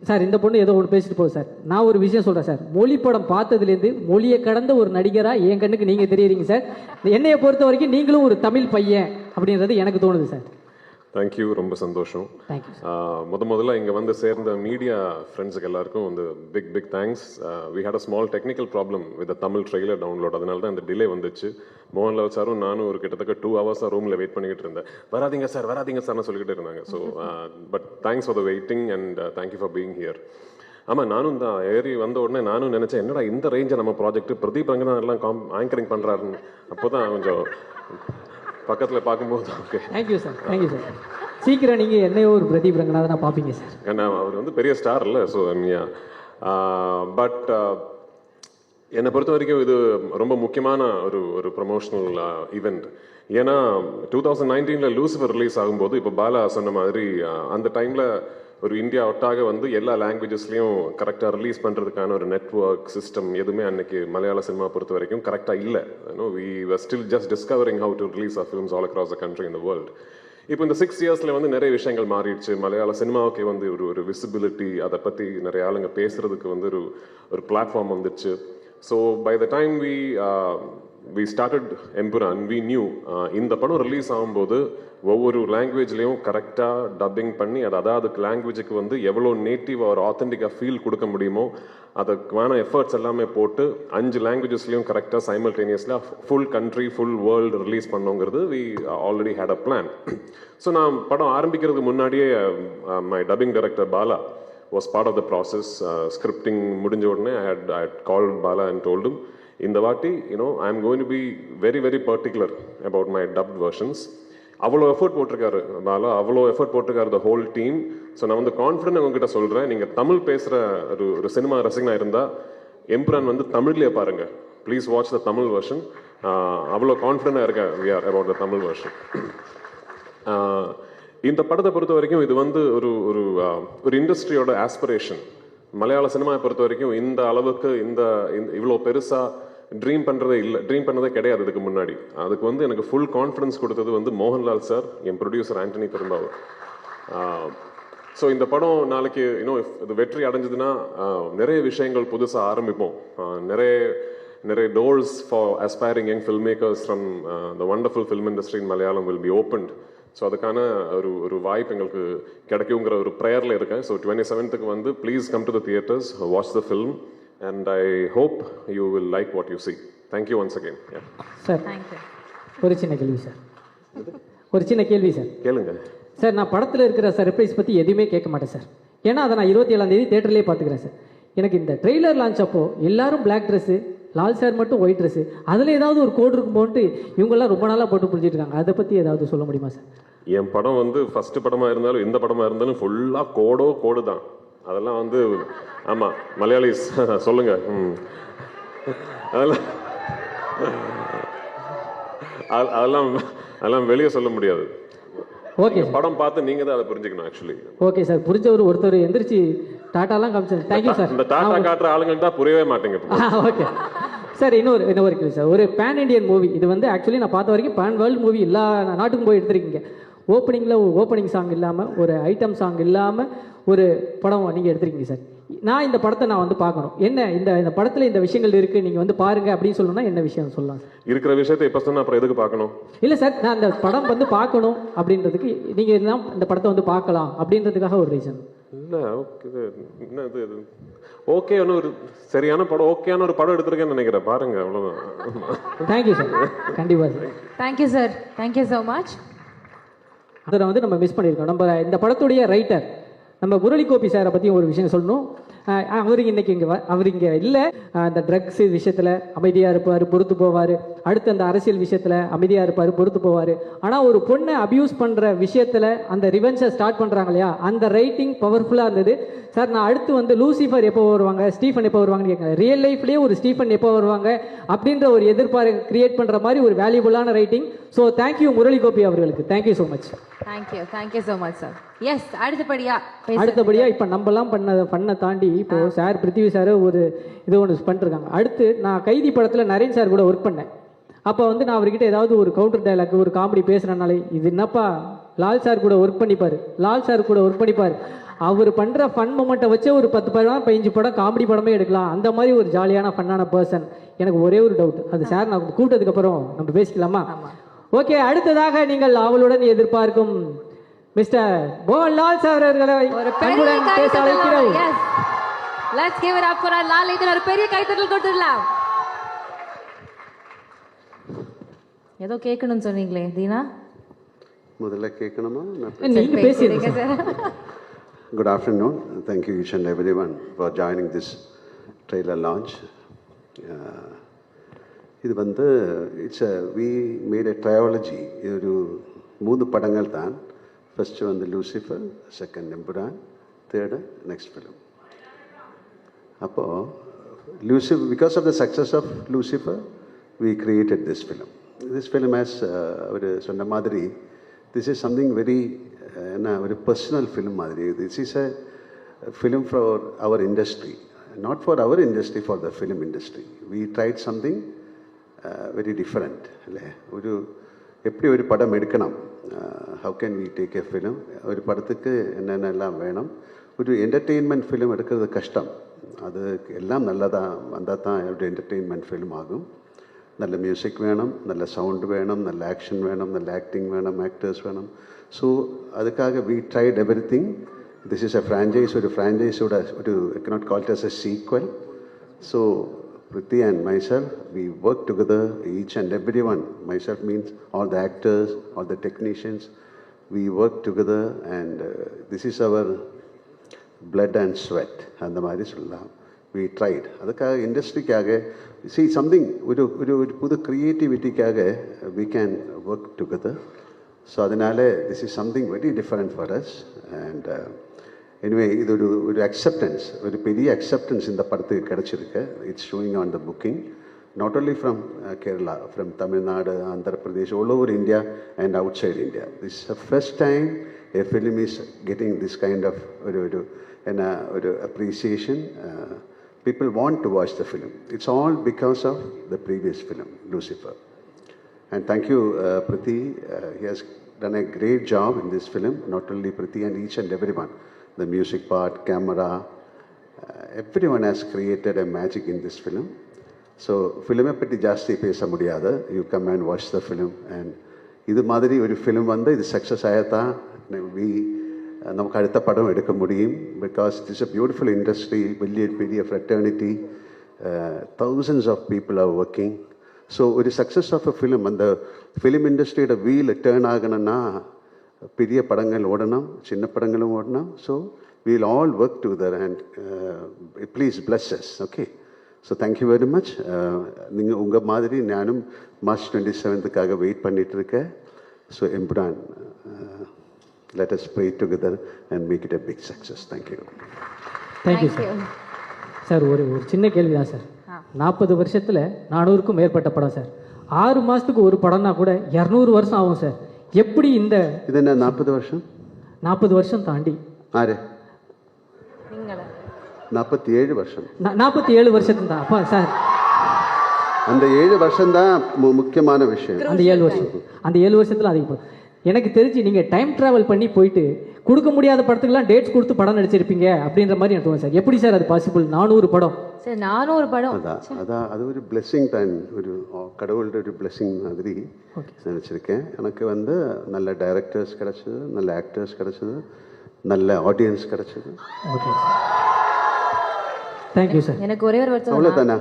சார். இந்த பொண்ணு ஏதோ ஒன்று பேசிட்டு போகுது சார். நான் ஒரு விஷயம் சொல்கிறேன் சார். மொழி படம் பார்த்ததுலேருந்து மொழியை கடந்த ஒரு நடிகராக என் கண்ணுக்கு நீங்கள் தெரியுறீங்க சார். என்னையை பொறுத்த வரைக்கும் நீங்களும் ஒரு தமிழ் பையன் அப்படின்றது எனக்கு தோணுது சார். தேங்க்யூ, ரொம்ப சந்தோஷம். தேங்க்யூ. முதல்ல இங்கே வந்து சேர்ந்த மீடியா ஃப்ரெண்ட்ஸுக்கு எல்லாருக்கும் வந்து big thanks. We had a small technical problem with Tamil trailer download. அதனால தான் இந்த டிலே வந்துச்சு. மோகன்லால் சாரும் நானும் ஒரு கிட்டத்தட்ட 2 hours ரூமில் வெயிட் பண்ணிக்கிட்டு இருந்தேன். வராதிங்க சார்னு சொல்லிக்கிட்டு இருந்தாங்க. So but thanks for the waiting and thank you for being here. ஆமாம், நானும் தான் ஏறி வந்த உடனே நானும் நினச்சேன், என்னடா இந்த ரேஞ்சை நம்ம ப்ராஜெக்ட் பிரதீப் ரங்கநாதன் எல்லாம் ஆங்கரிங் பண்ணுறாருன்னு. அப்போ தான் கொஞ்சம் பக்கத்தில் பார்க்கும்போது ஓகே. Thank you sir. சீக்கிரம் நீங்கள் என்னையோ ஒரு பிரதீப் ரங்கநாதனா பார்ப்பீங்க சார். ஏன்னா அவர் வந்து பெரிய ஸ்டார் இல்லை. ஸோ பட் என்னை பொறுத்த வரைக்கும் இது ரொம்ப முக்கியமான ஒரு ப்ரமோஷனல் ஈவெண்ட். ஏன்னா 2019 லூசிஃபர் ரிலீஸ் ஆகும்போது இப்போ பாலா சொன்ன மாதிரி அந்த டைமில் ஒரு இந்தியா ஒட்டாக வந்து எல்லா லாங்குவேஜஸ்லையும் கரெக்டாக ரிலீஸ் பண்ணுறதுக்கான ஒரு நெட்வொர்க் சிஸ்டம் எதுவுமே அன்னைக்கு மலையாள சினிமா பொறுத்த வரைக்கும் கரெக்டாக இல்லை. We were still just discovering how to release of films all across the country in the world. இப்போ இந்த 6 yearsல வந்து நிறைய விஷயங்கள் மாறிடுச்சு. மலையாள சினிமாவுக்கு வந்து ஒரு விசிபிலிட்டி, அதை பற்றி நிறைய ஆளுங்க பேசுறதுக்கு வந்து ஒரு பிளாட்ஃபார்ம் வந்துச்சு. So by the time we started Empuraan, we knew இந்த படம் ரிலீஸ் ஆகும்போது ஒவ்வொரு லாங்குவேஜ்லேயும் கரெக்டாக டப்பிங் பண்ணி அதுக்கு லாங்குவேஜுக்கு வந்து எவ்வளோ நேட்டிவ் ஒரு ஆத்தென்டிக்காக ஃபீல் கொடுக்க முடியுமோ அதுக்கான எஃபர்ட்ஸ் எல்லாமே போட்டு 5 லாங்குவேஜஸ்லையும் கரெக்டாக சைமல்டேனியஸில் full country full world release பண்ணோங்கிறது we already had a plan. So நான் படம் ஆரம்பிக்கிறதுக்கு முன்னாடியே my dubbing director Bala was part of the process. Scripting முடிஞ்ச உடனே I had called Bala and told him, இந்த வாட்டி I am going to be very very particular about my dubbed versions. அவ்வளோ effort போட்டிருக்காரு பாலா, அவ்வளோ எஃபர்ட் போட்டிருக்காரு த ஹோல் டீம். ஸோ நான் வந்து கான்ஃபிடென்ட் உங்ககிட்ட சொல்கிறேன், நீங்கள் தமிழ் பேசுகிற ஒரு சினிமா ரசிகனாக இருந்தால் எம்புரான் வந்து தமிழ்லேயே பாருங்கள். Please watch the Tamil version. அவ்வளோ கான்ஃபிடென்ட்டாக இருக்கேன் we are about the Tamil version. இந்த படத்தை பொறுத்த வரைக்கும் இது வந்து ஒரு இண்டஸ்ட்ரியோட ஆஸ்பிரேஷன். மலையாள சினிமாவை பொறுத்த வரைக்கும் இந்த அளவுக்கு இவ்வளோ பெருசாக ட்ரீம் பண்ணதே கிடையாது இதுக்கு முன்னாடி. அதுக்கு வந்து எனக்கு ஃபுல் கான்ஃபிடன்ஸ் கொடுத்தது வந்து மோகன்லால் சார், என் ப்ரொடியூசர் ஆண்டனி பெரும்பாவூர். ஸோ இந்த படம் நாளைக்கு இது வெற்றி அடைஞ்சதுன்னா நிறைய விஷயங்கள் புதுசாக ஆரம்பிப்போம். நிறைய doors for aspiring young filmmakers from the wonderful film industry in Malayalam will be opened. So அதுக்கான ஒரு வாய்ப்பு எங்களுக்கு கிடைக்குங்கிற ஒரு ப்ரேயரில் இருக்கேன். ஸோ 27th வந்து please come to the theatres, watch the film and I hope you will like what you see. Thank you once again. Sir ஒரு சின்ன கேள்வி சார். கேளுங்க சார். நான் படத்தில் இருக்கிற சர்ப்ரைஸ் பற்றி எதுவுமே கேட்க மாட்டேன் சார். ஏன்னா அதை நான் 27ஆம் தேதி தேட்டர்லேயே பார்த்துக்கிறேன் சார். எனக்கு இந்த ட்ரெய்லர் லான்ச் அப்போ எல்லாரும் பிளாக் ட்ரெஸ்ஸு, லால் சார் மட்டும் ஒயிட் ட்ரெஸ்ஸு, அதில் ஏதாவது ஒரு கோடு இருக்கும்போன்ட்டு இவங்கெல்லாம் ரொம்ப நாளாக போட்டு புரிஞ்சிட்டு இருக்காங்க. அதை பற்றி ஏதாவது சொல்ல முடியுமா சார்? என் படம் வந்து ஃபர்ஸ்ட் படமாக இருந்தாலும் எந்த படமாக இருந்தாலும் ஃபுல்லாக கோடு தான். அதெல்லாம் வந்து ஆமாம் மலையாளிஸ் சொல்லுங்க. அதெல்லாம் வெளியே சொல்ல முடியாது. ஓகே, படம் பார்த்து நீங்கள் தான் அதை புரிஞ்சுக்கணும் ஆக்சுவலி. Okay sir. ஒருத்தர் எந்திரிச்சு டாட்டாலாம் காமிச்சார். Thank you sir. இந்த டாட்டா காட்டுற ஆளுங்களுக்கு தான் புரியவே மாட்டேங்க. Okay sir. இன்னொரு கேள்வி சார். ஒரு பேன் இண்டியன் மூவி இது வந்து ஆக்சுவலி நான் பார்த்த வரைக்கும் பேன் வேர்ல்டு மூவி எல்லா நாட்டுக்கும் போய் எடுத்திருக்கீங்க. ஓப்பனிங்கில் ஒரு ஓப்பனிங் சாங் இல்லாமல் ஒரு ஐட்டம் சாங் இல்லாமல் ஒரு படம் நீங்கள் எடுத்துருக்கீங்க சார். நான் இந்த படத்தை நான் வந்து பார்க்கணும், என்ன இந்த படத்தில் இந்த விஷயங்கள் இருக்குது, நீங்கள் வந்து பாருங்க அப்படின்னு சொல்லணும்னா என்ன விஷயம் சொல்லலாம் சார்? இருக்கிற விஷயத்தை இப்போ சொன்னால் அப்புறம் எதுக்கு பார்க்கணும்? இல்லை சார், நான் அந்த படம் வந்து பார்க்கணும் அப்படின்றதுக்கு நீங்கள் இதெல்லாம் இந்த படத்தை வந்து பார்க்கலாம் அப்படின்றதுக்காக ஒரு ரீசன். இல்லை ஓகே, என்ன இது ஓகே, ஒன்று ஒரு சரியான படம், ஓகேயான ஒரு படம் எடுத்திருக்கேன்னு நினைக்கிறேன், பாருங்க, அவ்வளோதான். தேங்க்யூ சார், கண்டிப்பாக sir. Thank you sir, thank you so much. அதை வந்து நம்ம மிஸ் பண்ணியிருக்கோம். நம்ம இந்த படத்துடைய ரைட்டர் நம்ம முரளி கோபி சாரை பற்றி ஒரு விஷயம் சொல்லணும். அவர் இங்கே இல்லை. அந்த ட்ரக்ஸ் விஷயத்தில் அமைதியாக இருப்பார், பொறுத்து போவார். அடுத்து அந்த அரசியல் விஷயத்தில் அமைதியாக இருப்பார், பொறுத்து போவார். ஆனால் ஒரு பொண்ணை அப்யூஸ் பண்ணுற விஷயத்தில் அந்த ரிவென்ஸை ஸ்டார்ட் பண்ணுறாங்க இல்லையா, அந்த ரைட்டிங் பவர்ஃபுல்லாக இருந்தது சார். நான் அடுத்து வந்து லூசிஃபர் எப்போ வருவாங்க, ஸ்டீஃபன் எப்போ வருவாங்கன்னு கேட்குறேன். ரியல் லைஃப்லேயே ஒரு ஸ்டீஃபன் எப்போ வருவாங்க அப்படின்ற ஒரு எதிர்பார்ப்பு கிரியேட் பண்ணுற மாதிரி ஒரு வேல்யூபுல்லான writing. So thank you Murali Gopy அவர்களுக்கு, thank you so much. Thank you so much sir. Yes, அடுத்தபடியாக இப்போ நம்மலாம் பண்ண தாண்டி இப்போ சார் பிருத்திவி சார் ஒரு இது ஒன்று பண்ணிருக்காங்க. அடுத்து நான் கைதி படத்தில் நரேன் சார் கூட ஒர்க் பண்ணேன். அப்போ வந்து நான் அவர்கிட்ட ஏதாவது ஒரு கவுண்டர் டைலாக் ஒரு காமெடி பேசுகிறனாலே, இது என்னப்பா லால் சார் கூட ஒர்க் பண்ணிப்பார், அவர் பண்ணுற ஃபன் மொமெண்ட்டை வச்சு ஒரு 10 படம் 15 படம் காமெடி படமே எடுக்கலாம். அந்த மாதிரி ஒரு ஜாலியான ஃபன்னான பர்சன். எனக்கு ஒரே ஒரு டவுட், அது சார் நான் கூப்பிட்டதுக்கப்புறம் நம்ம பேசிக்கலாமா? ஓகே, அடுத்ததாக நீங்கள் அவளுடன் எதிர்பார்க்கும் மிஸ்டர் மோகன்லால் சார் அவர்களை அன்புடன் பேச அழைக்கிறோம். Let's give it up for our Lal. இதல ஒரு பெரிய கைத்தட்டல் கொடுத்துடலாம். ஏதோ கேட்கணும்னு சொன்னீங்களே தீனா, முதல்ல கேட்கணுமா? நீங்க பேசுறீங்க sir. Good afternoon. Thank you each and everyone for joining this trailer launch. இது வந்து we made a trilogy. இது ஒரு 3 படங்கள் தான். ஃபர்ஸ்ட் வந்து Lucifer, second Empuraan, third next film. அப்போது Lucifer, because of the success of Lucifer we created this film. This film has ஒரு சொன்ன மாதிரி this is something very என்ன ஒரு பர்சனல் ஃபிலிம் மாதிரி. This is a film for our industry, not for our industry, for the film industry. We tried something very different. இல்லை, ஒரு எப்படி ஒரு படம் எடுக்கணும், how can we take a film, ஒரு படத்துக்கு என்னென்னலாம் வேணும். ஒரு என்டர்டெயின்மெண்ட் ஃபிலிம் எடுக்கிறது கஷ்டம். அது எல்லாம் நல்லதாக வந்தால் தான் ஒரு என்டர்டெயின்மெண்ட் ஃபிலிம் ஆகும். நல்ல மியூசிக் வேணும், நல்ல சவுண்ட் வேணும், நல்ல ஆக்ஷன் வேணும், நல்ல ஆக்டிங் வேணும், ஆக்டர்ஸ் வேணும். ஸோ அதுக்காக we tried everything. This is a franchise. ஒரு ஃப்ரான்ச்சைஸோட ஒரு I cannot call it as a sequel. So Priti and myself, we work together, each and everyone. Myself means all the actors, all the technicians. We work together and this is our blood and sweat. அந்த மாதிரி சொல்லலாம். We tried. அதுக்காக இண்டஸ்ட்ரிக்காக see something, ஒரு புது க்ரியேட்டிவிட்டிக்காக we can work together. So அதனால this is something very different for us. And anyway, இது ஒரு acceptance, ஒரு பெரிய அக்செப்டன்ஸ் இந்த படத்துக்கு கிடச்சிருக்கு. It's showing on the booking, not only from Kerala, from Tamil Nadu, Andhra Pradesh, all over India and outside India. This is the first time a film is getting this kind of appreciation. People want to watch the film. It's all because of the previous film, Lucifer. And thank you, Priti. He has done a great job in this film. Not only Priti and each and everyone. The music part, camera, everyone has created a magic in this film. So, filme பற்றி ஜாஸ்தி பேச முடியாது. You come and watch the film. And இது மாதிரி ஒரு film வந்து இது success ஆகத்தான் நமக்கு அடுத்த படம் எடுக்க முடியும். Because it is a beautiful industry, பெரிய fraternity, thousands of people are working. So ஒரு சக்ஸஸ் ஆஃப் அ ஃபிலிம், அந்த ஃபிலிம் இண்டஸ்ட்ரியோட வீல் டேர்ன் ஆகணும்னா பெரிய படங்கள் ஓடணும், சின்ன படங்களும் ஓடணும். So we'll all work together and please bless us. Okay, so thank you very much. நீங்கள் உங்கள் மாதிரி நானும் March 27th வெயிட் பண்ணிட்டு இருக்கேன். So Empuraan, let us pray together and make it a big success. Thank you. Thank you, sir. Sir ஒரு சின்ன கேள்வி தான் சார். 40 வருஷத்தில் 400க்கும் மேற்பட்ட படம் சார். 6 மாதத்துக்கு ஒரு படம்னா கூட 200 வருஷம் ஆகும் சார். எப்படி இந்த இது என்ன 40 வருஷம்? 40 வருஷம் தாண்டி 47 வருஷம். 47 வருஷத்துக்கு தான் அப்பா சார். அந்த 7 வருஷம் தான் முக்கியமான விஷயம். அந்த 7 வருஷம், அந்த 7 வருஷத்தில் அதிகம் எனக்கு தெரிஞ்சு நீங்கள் டைம் ட்ராவல் பண்ணி போயிட்டு கொடுக்க முடியாத படத்துக்கெல்லாம் டேட்ஸ் கொடுத்து படம் நடிச்சிருப்பீங்க அப்படின்ற மாதிரி எனக்கு தோணும் சார். எப்படி சார் அது பாசிபிள்? 400 படம் சார் 400 படம் அதான் அது ஒரு பிளெஸ்ஸிங் தான், ஒரு கடவுளோட ஒரு பிளெஸ்ஸிங் மாதிரி நினச்சிருக்கேன். எனக்கு வந்து நல்ல டைரக்டர்ஸ் கிடச்சிது, நல்ல ஆக்டர்ஸ் கிடச்சிது, நல்ல ஆடியன்ஸ் கிடச்சிது. Okay thank you sir. எனக்கு ஒரே ஒரு வருஷம் அவ்வளோதானா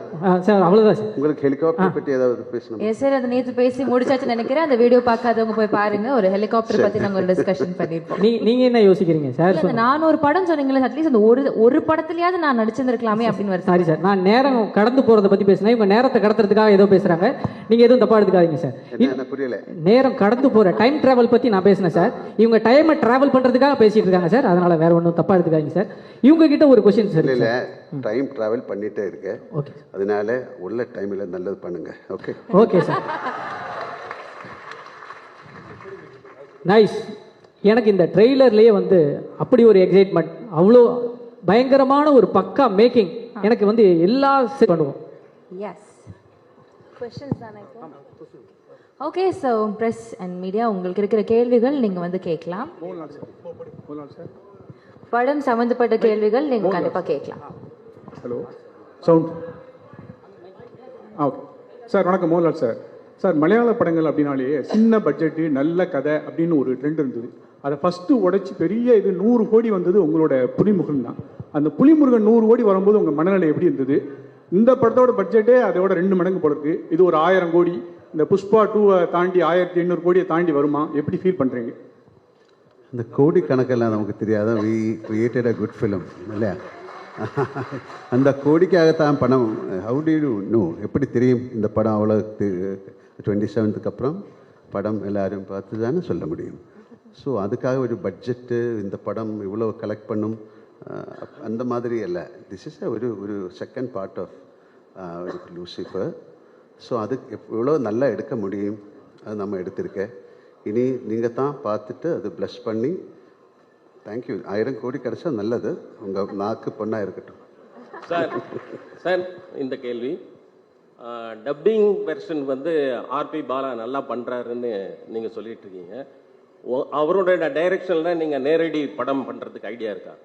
சார்? அவ்வளோதான் சார். உங்களுக்கு ஹெலிகாப்டர் பற்றி ஏதாவது பேசணும்? எஸ் சார், அது நேற்று பேசி முடிச்சாச்சுன்னு நினைக்கிறேன். அந்த வீடியோ பார்க்காதவங்க போய் பாருங்க. ஒரு ஹெலிகாப்டர் பற்றி நாங்கள் ஒரு டிஸ்கஷன் பண்ணியிருப்போம். நீங்கள் என்ன யோசிக்கிறீங்க சார்? அந்த 400 படம் சொன்னீங்களே, அட்லீஸ்ட் அந்த ஒரு படத்துலயாவது நான் நடிச்சிருந்திருக்கலாமே அப்படின்னு வருது. சாரி சார், நான் நேரம் கடந்து போகிறத பற்றி பேசினேன். இவங்க நேரத்தை கடத்துறதுக்காக ஏதோ பேசுகிறாங்க. நீங்கள் எதுவும் தப்பாக எடுத்துக்காதீங்க சார். என்ன புரியல? நேரம் கடந்து போகிற டைம் ட்ராவல் பற்றி நான் பேசினேன் சார். இவங்க டைமை ட்ராவல் பண்ணுறதுக்காக பேசிட்டு இருக்காங்க சார். அதனால் வேற ஒன்றும் தப்பாக எடுத்துக்காதீங்க சார். இவங்க கிட்ட ஒரு கொஸ்டின் சார். இல்லை டைம் ட்ராவல் பண்ணிட்டே இருக்கேன். ஓகே, அதனால உள்ள டைமில் நல்லது பண்ணுங்க. Okay okay sir. நைஸ். எனக்கு இந்த ட்ரெய்லர்லேயே வந்து அப்படி ஒரு எக்ஸைட்மெண்ட், அவ்வளோ பயங்கரமான ஒரு பக்கா மேக்கிங். எனக்கு வந்து எல்லா செட் பண்ணுவோம். எஸ் क्वेश्चंस தானே இப்போ? Okay, so press and media, உங்களுக்கு இருக்கிற கேள்விகள் நீங்கள் வந்து கேட்கலாம். படம் சம்மந்தப்பட்ட கேள்விகள் நீங்கள் கண்டிப்பாக கேட்கலாம். Hello sound. ஓகே சார், வணக்கம். மோகன்லால் சார். சார், மலையாள படங்கள் அப்படின்னாலே சின்ன பட்ஜெட்டு நல்ல கதை அப்படின்னு ஒரு ட்ரெண்ட் இருந்தது. அதை ஃபஸ்ட்டு உடைச்சி பெரிய இது 100 கோடி வந்தது உங்களோட புலிமுருகன் தான். அந்த புலிமுருகன் 100 கோடி வரும்போது உங்கள் மனநிலை எப்படி இருந்தது? இந்த படத்தோட பட்ஜெட்டே அதோட 2 மடங்கு போல இருக்கு. இது ஒரு 1000 கோடி. இந்த புஷ்பா 2 தாண்டி 1800 கோடியை தாண்டி வருமா? எப்படி ஃபீல் பண்ணுறீங்க? இந்த கோடி கணக்கெல்லாம் நமக்கு தெரியாத. We created a good film இல்லையா? அந்த கோடிக்காகத்தான் படம். How do you know? எப்படி தெரியும் இந்த படம் அவ்வளோ 27th அப்புறம் படம் எல்லாரும் பார்த்து தானே சொல்ல முடியும். ஸோ அதுக்காக ஒரு பட்ஜெட்டு இந்த படம் இவ்வளோ கலெக்ட் பண்ணும் அந்த மாதிரி இல்லை. திஸ் இஸ் ஒரு second part of Lucifer. So அது எவ்வளோ நல்லா எடுக்க முடியும் அது நம்ம எடுத்திருக்கேன். இனி நீங்கள் தான் பார்த்துட்டு அது ப்ளஸ் பண்ணி தேங்க்யூ. 1000 கோடி கிடைச்சா நல்லது. உங்கள் நாக்கு பொண்ணாக இருக்கட்டும். சார், இந்த கேள்வி டப்பிங் வெர்ஷன் வந்து ஆர்பி பாலா நல்லா பண்ணுறாருன்னு நீங்கள் சொல்லிட்டு இருக்கீங்க. அவரோட டைரக்ஷனில் நீங்கள் நேரடி படம் பண்ணுறதுக்கு ஐடியா இருக்கா?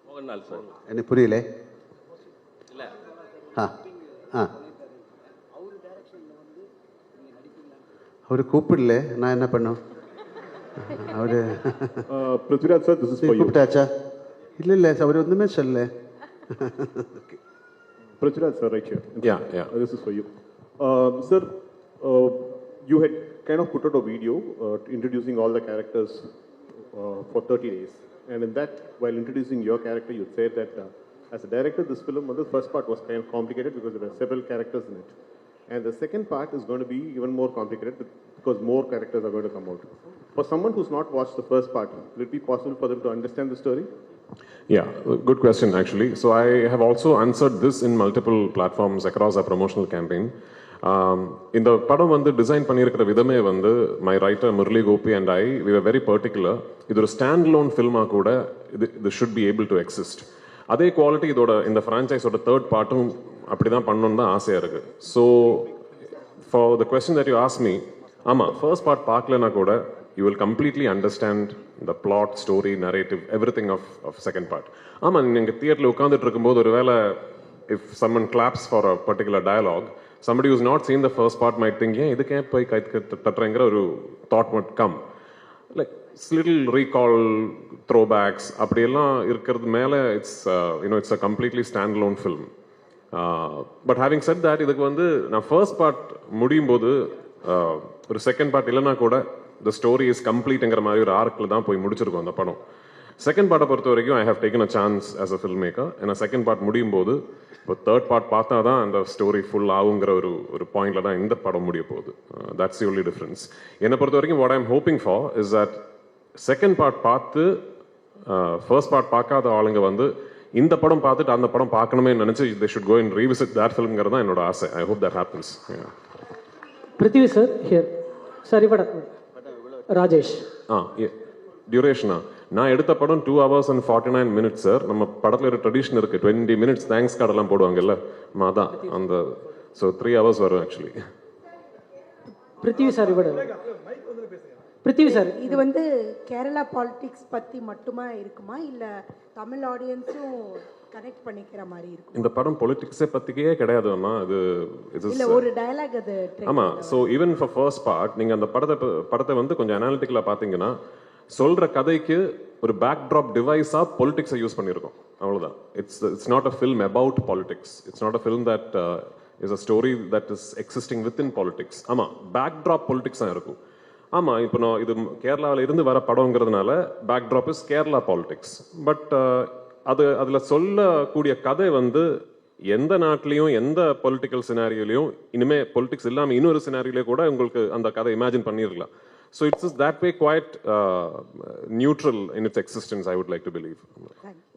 மோகன்லால் சார். என்ன புரியல? இல்லை அவர் கூப்பிடல, நான் என்ன பண்ணோம்? அவர் Prithviraj sir, this is for you. கூப்பிட்டாச்சா? இல்லை அவர் ஒன்றுமே சொல்லல. Prithviraj sir, right here. Yeah. This is for you. Sir, you had kind of put out a video introducing all the characters for 30 days. And in that, while introducing your character, you said that as a director, this film, the first part was kind of complicated because there were several characters in it. And the second part is going to be even more complicated because more characters are going to come out. For someone who's not watched the first part, will it be possible for them to understand the story? Yeah, good question actually. So I have also answered this in multiple platforms across our promotional campaign. இந்த படம் வந்து design பண்ணியிருக்கிற விதமே வந்து my writer Murali Gopy and we were very particular. இது ஒரு stand loan ஃபில்மாக கூட இது should be able to exist. அதே குவாலிட்டி இதோட இந்த ஃப்ரான்ச்சைஸோட தேர்ட் பார்ட்டும் அப்படி தான் பண்ணணும்னு தான் ஆசையாக இருக்குது. So for the question that you ask me, ஆமாம், ஃபர்ஸ்ட் பார்ட் பார்க்கலனா கூட you will completely understand the plot, story, narrative, everything of second part. ஆமாம், நீங்கள் தியேட்டரில் உட்காந்துட்டு இருக்கும்போது ஒரு வேளை if someone claps for a particular dialogue, somebody who's not seen the first part might think, ஏன் இதுக்கே போய் கை தட்டுறேங்கிற ஒரு thought might come. Like little recall, throwbacks அப்படியெல்லாம் இருக்கிறது மேலே it's a completely standalone film. But having said that, இதுக்கு வந்து நான் ஃபர்ஸ்ட் பார்ட் முடியும் போது ஒரு செகண்ட் பார்ட் இல்லைனா கூட the story is completeங்கிற மாதிரி ஒரு ஆர்க்கில் தான் போய் முடிச்சிருக்கோம் அந்த படம். செகண்ட் பார்ட்டை பொறுத்த வரைக்கும் I have taken a chance as a filmmaker. ஏன்னா செகண்ட் பார்ட் முடியும் போது இப்போ தேர்ட் பார்ட் பார்த்தா தான் அந்த ஸ்டோரி ஃபுல் ஆகுங்கிற ஒரு பாயிண்ட்ல தான் இந்த படம் முடிய போகுது. That's the only difference. என்னை பொறுத்த வரைக்கும் what I am hoping for is that second part பார்த்து ஃபர்ஸ்ட் பார்ட் பார்க்காத ஆளுங்க வந்து இந்த படம் பார்த்துட்டு அந்த படம் பார்க்கணுமே நினைச்சு they should go and revisit that ஃபிலிம்ங்கிறது தான் என்னோட ஆசை. I hope that happens. Prithvi sir here. Sir இவட ராஜேஷ். டியூரேஷனா? நான் எடுத்த படம் 2 hours and 49 minutes சார். நம்ம படத்தில் ஒரு ட்ரெடிஷன் இருக்கு, 20 minutes தேங்க்ஸ் கார்டெல்லாம் போடுவாங்கல்ல, அதான் அந்த. ஸோ 3 hours வரும் ஆக்சுவலி. பிருத்திவி சார் விட பிருத்திவி சார் இது வந்து கேரளா பாலிடிக்ஸ் பற்றி மட்டுமா இருக்குமா இல்லை தமிழ் ஆடியன்ஸும் கனெக்ட் பண்ணிக்கிற மாதிரி இருக்கும்? இந்த படம் பொலிட்டிக்ஸை பற்றிக்கே கிடையாது அண்ணா. இது இல்லை ஒரு டயலாக் அது. ஆமாம். So even for first part நீங்கள் அந்த படத்தை வந்து கொஞ்சம் அனாலிட்டிக்கலாக பார்த்தீங்கன்னா சொல்கிற கதைக்கு ஒரு பேக் ட்ராப் டிவைஸாக பொலிட்டிக்ஸை யூஸ் பண்ணியிருக்கோம், அவ்வளோதான். It's not a film about politics. It's not a film that is a story that is existing within politics. ஆமாம், பேக் ட்ராப் பொலிட்டிக்ஸ் தான் இருக்கும். ஆமாம், இப்போ நான் இது கேரளாவில் இருந்து வர படங்கிறதுனால backdrop is Kerala politics. But அதில் சொல்லக்கூடிய கதை வந்து எந்த நாட்டிலையும் எந்த பொலிட்டிக்கல் சினாரியோலையும் இனிமேல் பொலிட்டிக்ஸ் இல்லாமல் இன்னொரு சினாரியோலையும் கூட உங்களுக்கு அந்த கதை இமேஜின் பண்ணிடலாம். So it's that way quite neutral in its existence, I would like to believe.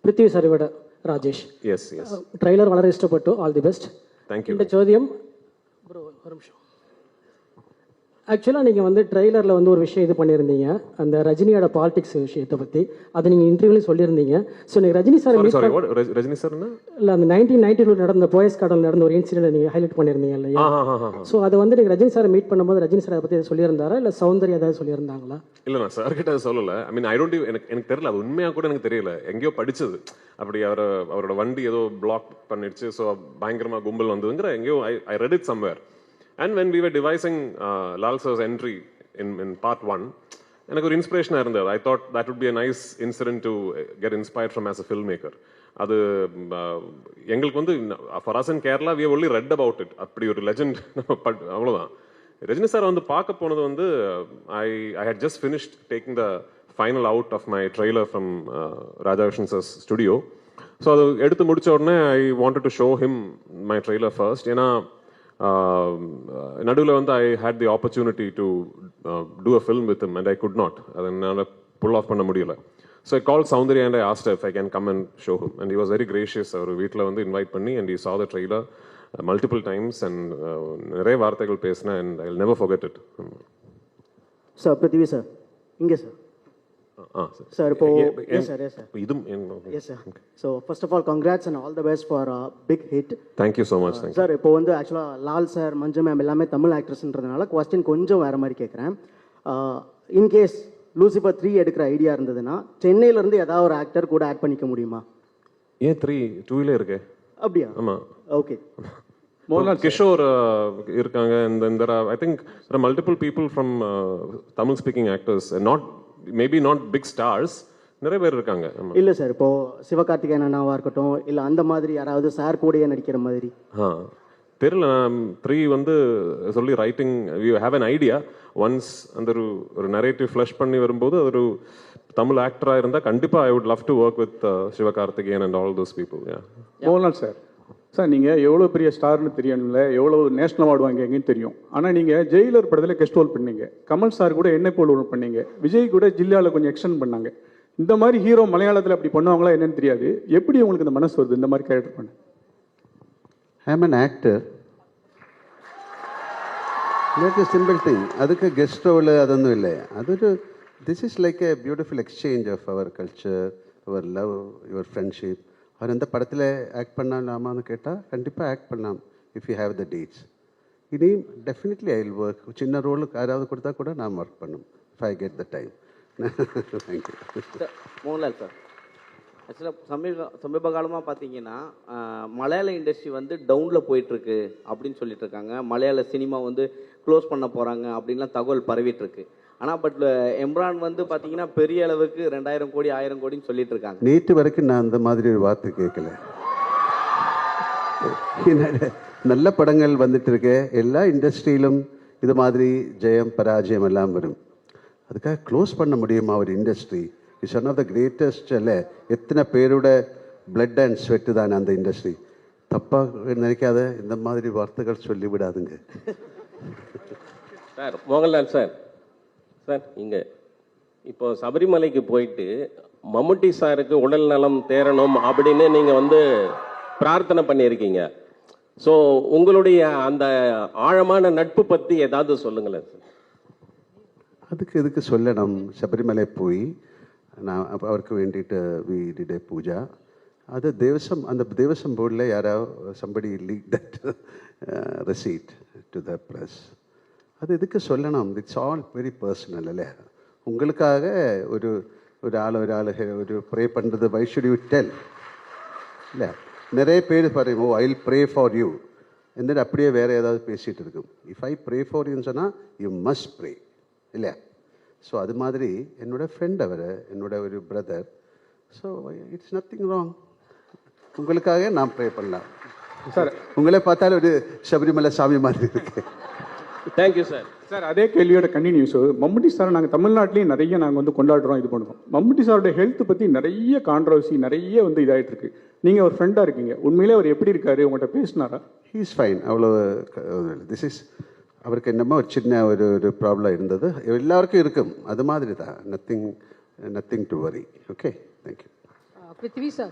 Prithvi sir விட ராஜேஷ். S S. ட்ரைலர் வளர இஷ்டப்பட்டு ஆல் தி பெஸ்ட். தேங்க்யூ. இந்த ചോദ്യം ப்ரோ ஒரு நிமிஷம். ஆக்சுவலாக நீங்கள் வந்து ட்ரெய்லரில் வந்து ஒரு விஷயம் இது பண்ணியிருந்தீங்க, அந்த ரஜினியோட பாலிடிக்ஸ் விஷயத்தை பற்றி. அதை நீங்கள் இன்டர்வியூலையும் சொல்லியிருந்தீங்க. ஸோ நீங்கள் ரஜினி சார் ரஜினி சார் இல்லை அந்த 1992 நடந்த போயஸ் கார்டன் நடந்த ஒரு இன்சிடென்ட் நீங்கள் ஹைலைட் பண்ணியிருந்தீங்க இல்லையா? ஸோ அதை வந்து நீங்கள் ரஜினி சாரை மீட் பண்ணும்போது ரஜினி சாரை பற்றி சொல்லியிருந்தாரா இல்லை சௌந்தர்யா ஏதாவது சொல்லியிருந்தாங்களா? இல்லை, நான் சார் கிட்ட சொல்லலை. ஐ மீன் ஐ டோன்ட் எனக்கு தெரியல, அது உண்மையாக கூட எனக்கு தெரியல. எங்கேயோ படிச்சது அப்படி அவரோட வண்டி ஏதோ பிளாக் பண்ணிடுச்சு, ஸோ பயங்கரமாக கும்பல் வந்ததுங்கிற எங்கேயோ I read it somewhere. And when we were devising Lal sir's entry in part 1, எனக்கு ஒரு இன்ஸ்பிரேஷனாக இருந்தது. I thought that would be a nice incident to get inspired from as a filmmaker. அது எங்களுக்கு வந்து for us in Kerala we have only read about it. அப்படி ஒரு legend அவ்வளோதான். ரஜினி சார் வந்து பார்க்க போனது வந்து I had just finished taking the final out of my trailer from Raja Vishan sir's studio. So அது எடுத்து முடிச்ச உடனே I wanted to show him my trailer first. ஏன்னா நடுவில் வந்து I had the opportunity to do a film with him and I could not, அதை என்னால் pull off பண்ண முடியல. So I call Soundarya and I asked if I can come and show him and he was very gracious. அவர் வீட்டில் வந்து invite பண்ணி and he saw the trailer multiple times and நிறைய வார்த்தைகள் பேசினேன் and I will never forget it. Sir Prithvi sir இங்கே sir. Sir இப்போ yes sir so first of all congrats and all the best for big hit. Thank you so much. Sir இப்போ வந்து ஆக்சுவலாக Lal sir மஞ்சு ma'am எல்லாமே Tamil ஆக்ட்ரஸ்ன்றதுனால question கொஞ்சம் வேறு மாதிரி கேட்குறேன். இன்கேஸ் லூசிஃபர் 3 எடுக்கிற ஐடியா இருந்ததுன்னா சென்னையிலேருந்து ஏதாவது ஒரு ஆக்டர் கூட ஆட் பண்ணிக்க முடியுமா? ஏன் 2 இருக்கு? அப்படியா? ஆமாம். ஓகே. கிஷோர் இருக்காங்க. இந்த I think there are multiple people from Tamil speaking actors, maybe not big stars, நிறைய பேர் இருக்காங்க. இல்லை சார், இப்போ சிவகார்த்திகேயன் அண்ணாவாக இருக்கட்டும் இல்லை அந்த மாதிரி யாராவது சார் கூடயே நடிக்கிற மாதிரி. தெரியல. நான் 3 வந்து சொல்லி writing you have an idea. Once அந்த ஒரு நரேட்டிவ் ஃப்ளஷ் பண்ணி வரும்போது அது ஒரு தமிழ் ஆக்டராக இருந்தால் கண்டிப்பாக I would love to work with Sivakarthikeyan and all those people. Mohanlal sir, sir நீங்கள் எவ்வளோ பெரிய ஸ்டார்னு தெரியணும்ல, எவ்வளோ நேஷனல் அவார்டு வாங்கிங்கன்னு தெரியும். ஆனால் நீங்கள் ஜெயிலர் படத்தில் கெஸ்ட் ரோல் பண்ணீங்க, கமல் சார் கூட என்னை போல் ரோல் பண்ணீங்க, விஜய் கூட ஜில்லாவில் கொஞ்சம் எக்ஸ்டெண்ட் பண்ணாங்க. இந்த மாதிரி ஹீரோ மலையாளத்தில் அப்படி பண்ணுவாங்களா என்னன்னு தெரியாது. எப்படி உங்களுக்கு இந்த மனசு வருது இந்த மாதிரி கேரக்டர் பண்ண? ஐ ஆம் an actor. Like a simple thing. அதுக்கு கெஸ்ட் ரோல் அതൊന്നും இல்லை. അതൊരു this is like a beautiful exchange of our culture, our love, your friendship. அவர் எந்த படத்தில் ஆக்ட் பண்ணலாமான்னு கேட்டால் கண்டிப்பாக ஆக்ட் பண்ணலாம் if you have the dates. இனி டெஃபினெட்லி ஐ வில் ஒர்க். சின்ன ரோலுக்கு யாராவது கொடுத்தா கூட நான் ஒர்க் பண்ணும் if I get the time. Thank you. Mohanlal sir, ஆக்சுவலாக சமீப காலமாக பார்த்தீங்கன்னா மலையாள இண்டஸ்ட்ரி வந்து டவுனில் போயிட்டுருக்கு அப்படின்னு சொல்லிட்டு இருக்காங்க. மலையாள சினிமா வந்து க்ளோஸ் பண்ண போகிறாங்க அப்படின்லாம் தகவல் பரவிட்டுருக்கு. ஆனால் பட் எம்ரான் வந்து பார்த்தீங்கன்னா பெரிய அளவுக்கு 2000 கோடி 1000 கோடின்னு சொல்லிட்டு இருக்காங்க. நேற்று வரைக்கும் நான் அந்த மாதிரி ஒரு வார்த்தை கேட்கல. நல்ல படங்கள் வந்துட்டு இருக்கு. எல்லா இண்டஸ்ட்ரியிலும் இது மாதிரி ஜெயம் பராஜயம் எல்லாம் வரும். அதுக்காக க்ளோஸ் பண்ண முடியுமா ஒரு industry? It's one of the greatest. இல்லை, எத்தனை பேரோட பிளட் அண்ட் ஸ்வெட்டு தான் அந்த இண்டஸ்ட்ரி. தப்பாக நினைக்காத, இந்த மாதிரி வார்த்தைகள் சொல்லிவிடாதுங்க. சார் மோகன்லால் சார், சார் இங்கே இப்போ சபரிமலைக்கு போயிட்டு மம்முட்டி சாருக்கு உடல் நலம் தேரணும் அப்படின்னு நீங்கள் வந்து பிரார்த்தனை பண்ணியிருக்கீங்க. ஸோ உங்களுடைய அந்த ஆழமான நட்பு பற்றி ஏதாவது சொல்லுங்களேன் சார். அதுக்கு எதுக்கு சொல்லணும்? சபரிமலை போய் நான் அவருக்கு வேண்டிட்டு வி டிட் எ பூஜா. அது தேவசம், அந்த தேவசம் போர்டில் யாராவது somebody leak that receipt to the press. அது எதுக்கு சொல்லணும்? இட்ஸ் ஆல் வெரி பர்சனல் இல்லை? உங்களுக்காக ஒரு ஒரு ப்ரே பண்ணுறது வை ஷுட் யூ டெல்? இல்லை, நிறைய பேர் பாருங்க, I will pray for you എന്നിട്ട് அப்படியே வேறு ஏதாவது பேசிகிட்டு இருக்கும். இஃப் ஐ ப்ரே ஃபார் யூன்னு சொன்னால் யூ மஸ்ட் ப்ரே இல்லையா? ஸோ அது மாதிரி என்னோட ஃப்ரெண்ட் அவர், என்னோட ஒரு brother. So it's nothing wrong. உங்களுக்காக நான் ப்ரே பண்ணலாம் சார். உங்களே பார்த்தாலும் ஒரு சபரிமலை சாமி மாதிரி இருக்கு. Thank you sir. சார், அதே கேள்வியோட கண்டினியூஸ். மம்முட்டி சார் நாங்கள் தமிழ்நாட்டிலேயும் நிறைய நாங்கள் வந்து கொண்டாடுறோம், இது பண்ணுறோம். மம்முட்டி சாரோட ஹெல்த் பற்றி நிறைய கான்ட்ரவர்சி, நிறைய வந்து இதாகிட்டு இருக்கு. நீங்கள் ஒரு ஃப்ரெண்டாக இருக்கீங்க, உண்மையிலே அவர் எப்படி இருக்காரு, உங்கள்கிட்ட பேசினாரா? He is fine. அவ்வளோ திஸ் இஸ் அவருக்கு என்னமோ ஒரு சின்ன ஒரு ப்ராப்ளம் இருந்தது, எல்லாருக்கும் இருக்கும், அது மாதிரி தான். Nothing to worry. Okay, thank you. Prithvi sir.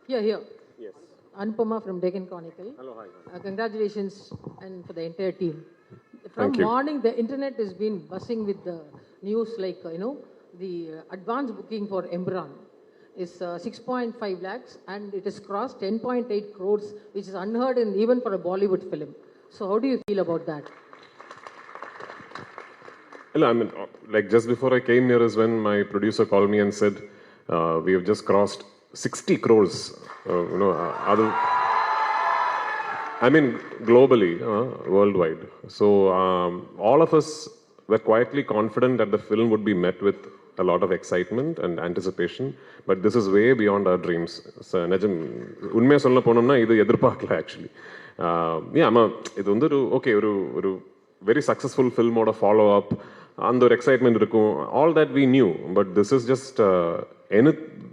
Here. Yes. Anupama from Deccan Chronicle. Hello, hi. Congratulations and for the entire team. From morning, the internet has been buzzing with the news like, the advance booking for Embran is 6.5 lakhs and it has crossed 10.8 crores, which is unheard in even for a Bollywood film. So how do you feel about that? Well, I mean, like just before I came here is when my producer called me and said, we have just crossed 60 crores. I mean, globally, worldwide. So all of us were quietly confident that the film would be met with a lot of excitement and anticipation, but this is way beyond our dreams. So, Najam, unmaya solla ponamna idu edirpaakala actually. இது வந்து ஒரு very successful film oda follow up, and ஒரு excitement இருக்கும், all that we knew, but this is just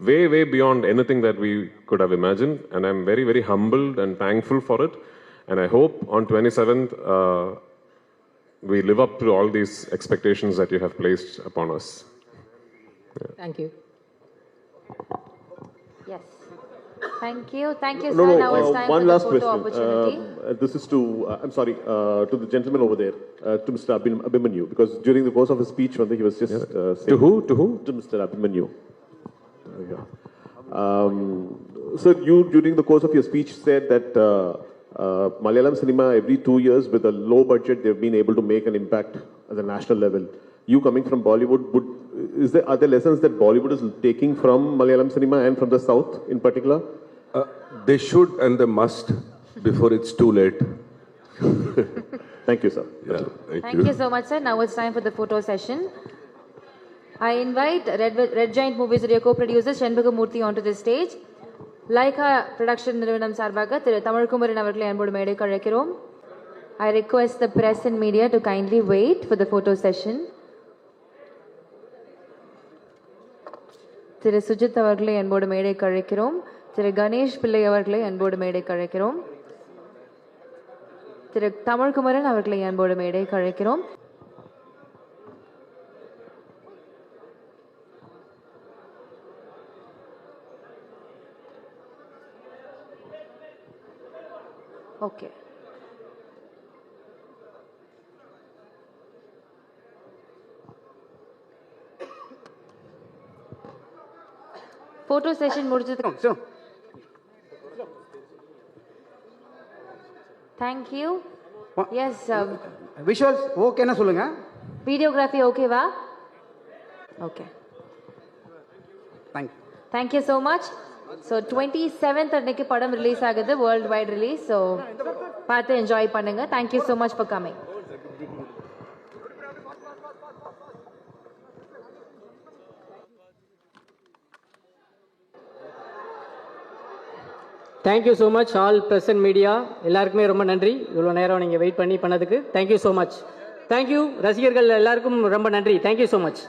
way beyond anything that we could have imagined, and I'm very, very humbled and thankful for it, and I hope on 27th we live up to all these expectations that you have placed upon us. Yeah. Thank you. Yes. Thank you, No, sir. Now it's time one for the last photo question. opportunity. This is to, I'm sorry, to the gentleman over there, to Mr. Abhimanyu, because during the course of his speech, he was just saying... To who? To Mr. Abhimanyu. Sir, you, during the course of your speech, said that Malayalam cinema, every 2 years, with a low budget, they've been able to make an impact at the national level. You coming from Bollywood, are there lessons that Bollywood is taking from Malayalam cinema and from the South in particular? They should and they must before it's too late. Thank you, sir. Yeah, Thank you so much, sir. Now it's time for the photo session. I invite Red Giant Movies co-producer Shanmugamurthy onto the stage. Laika Production நிறுவனம் சார்பாக திரு தமிழ்குமரன் அவர்களை அன்போடு மேடைக்கு அழைக்கிறோம். I request the press and media to kindly wait for the photo session. திரு சுஜித் அவர்களை அன்போடு மேடைக்கு அழைக்கிறோம். திரு கணேஷ் பிள்ளை அவர்களை அன்போடு மேடைக்கு அழைக்கிறோம். திரு தமிழ்குமரன் அவர்களை அன்போடு மேடைக்கு அழைக்கிறோம். Okay. Photo session முடிச்சதுக்கு Thank you. Yes. Visuals okay na சொல்லுங்க. Videography okay வா? Okay. Thank you so much. So 27th அன்னைக்கு படம் ரிலீஸ் ஆகுது, வேர்ல்ட் வைட் ரிலீஸ். ஸோ பார்த்து என்ஜாய் பண்ணுங்க. Thank you so much for coming. Thank you so much all press and media, எல்லாருக்குமே ரொம்ப நன்றி. இவ்வளோ நேரம் நீங்கள் வெயிட் பண்ணதுக்கு தேங்க்யூ ஸோ மச். தேங்க்யூ ரசிகர்கள் எல்லாருக்கும் ரொம்ப நன்றி. Thank you so much.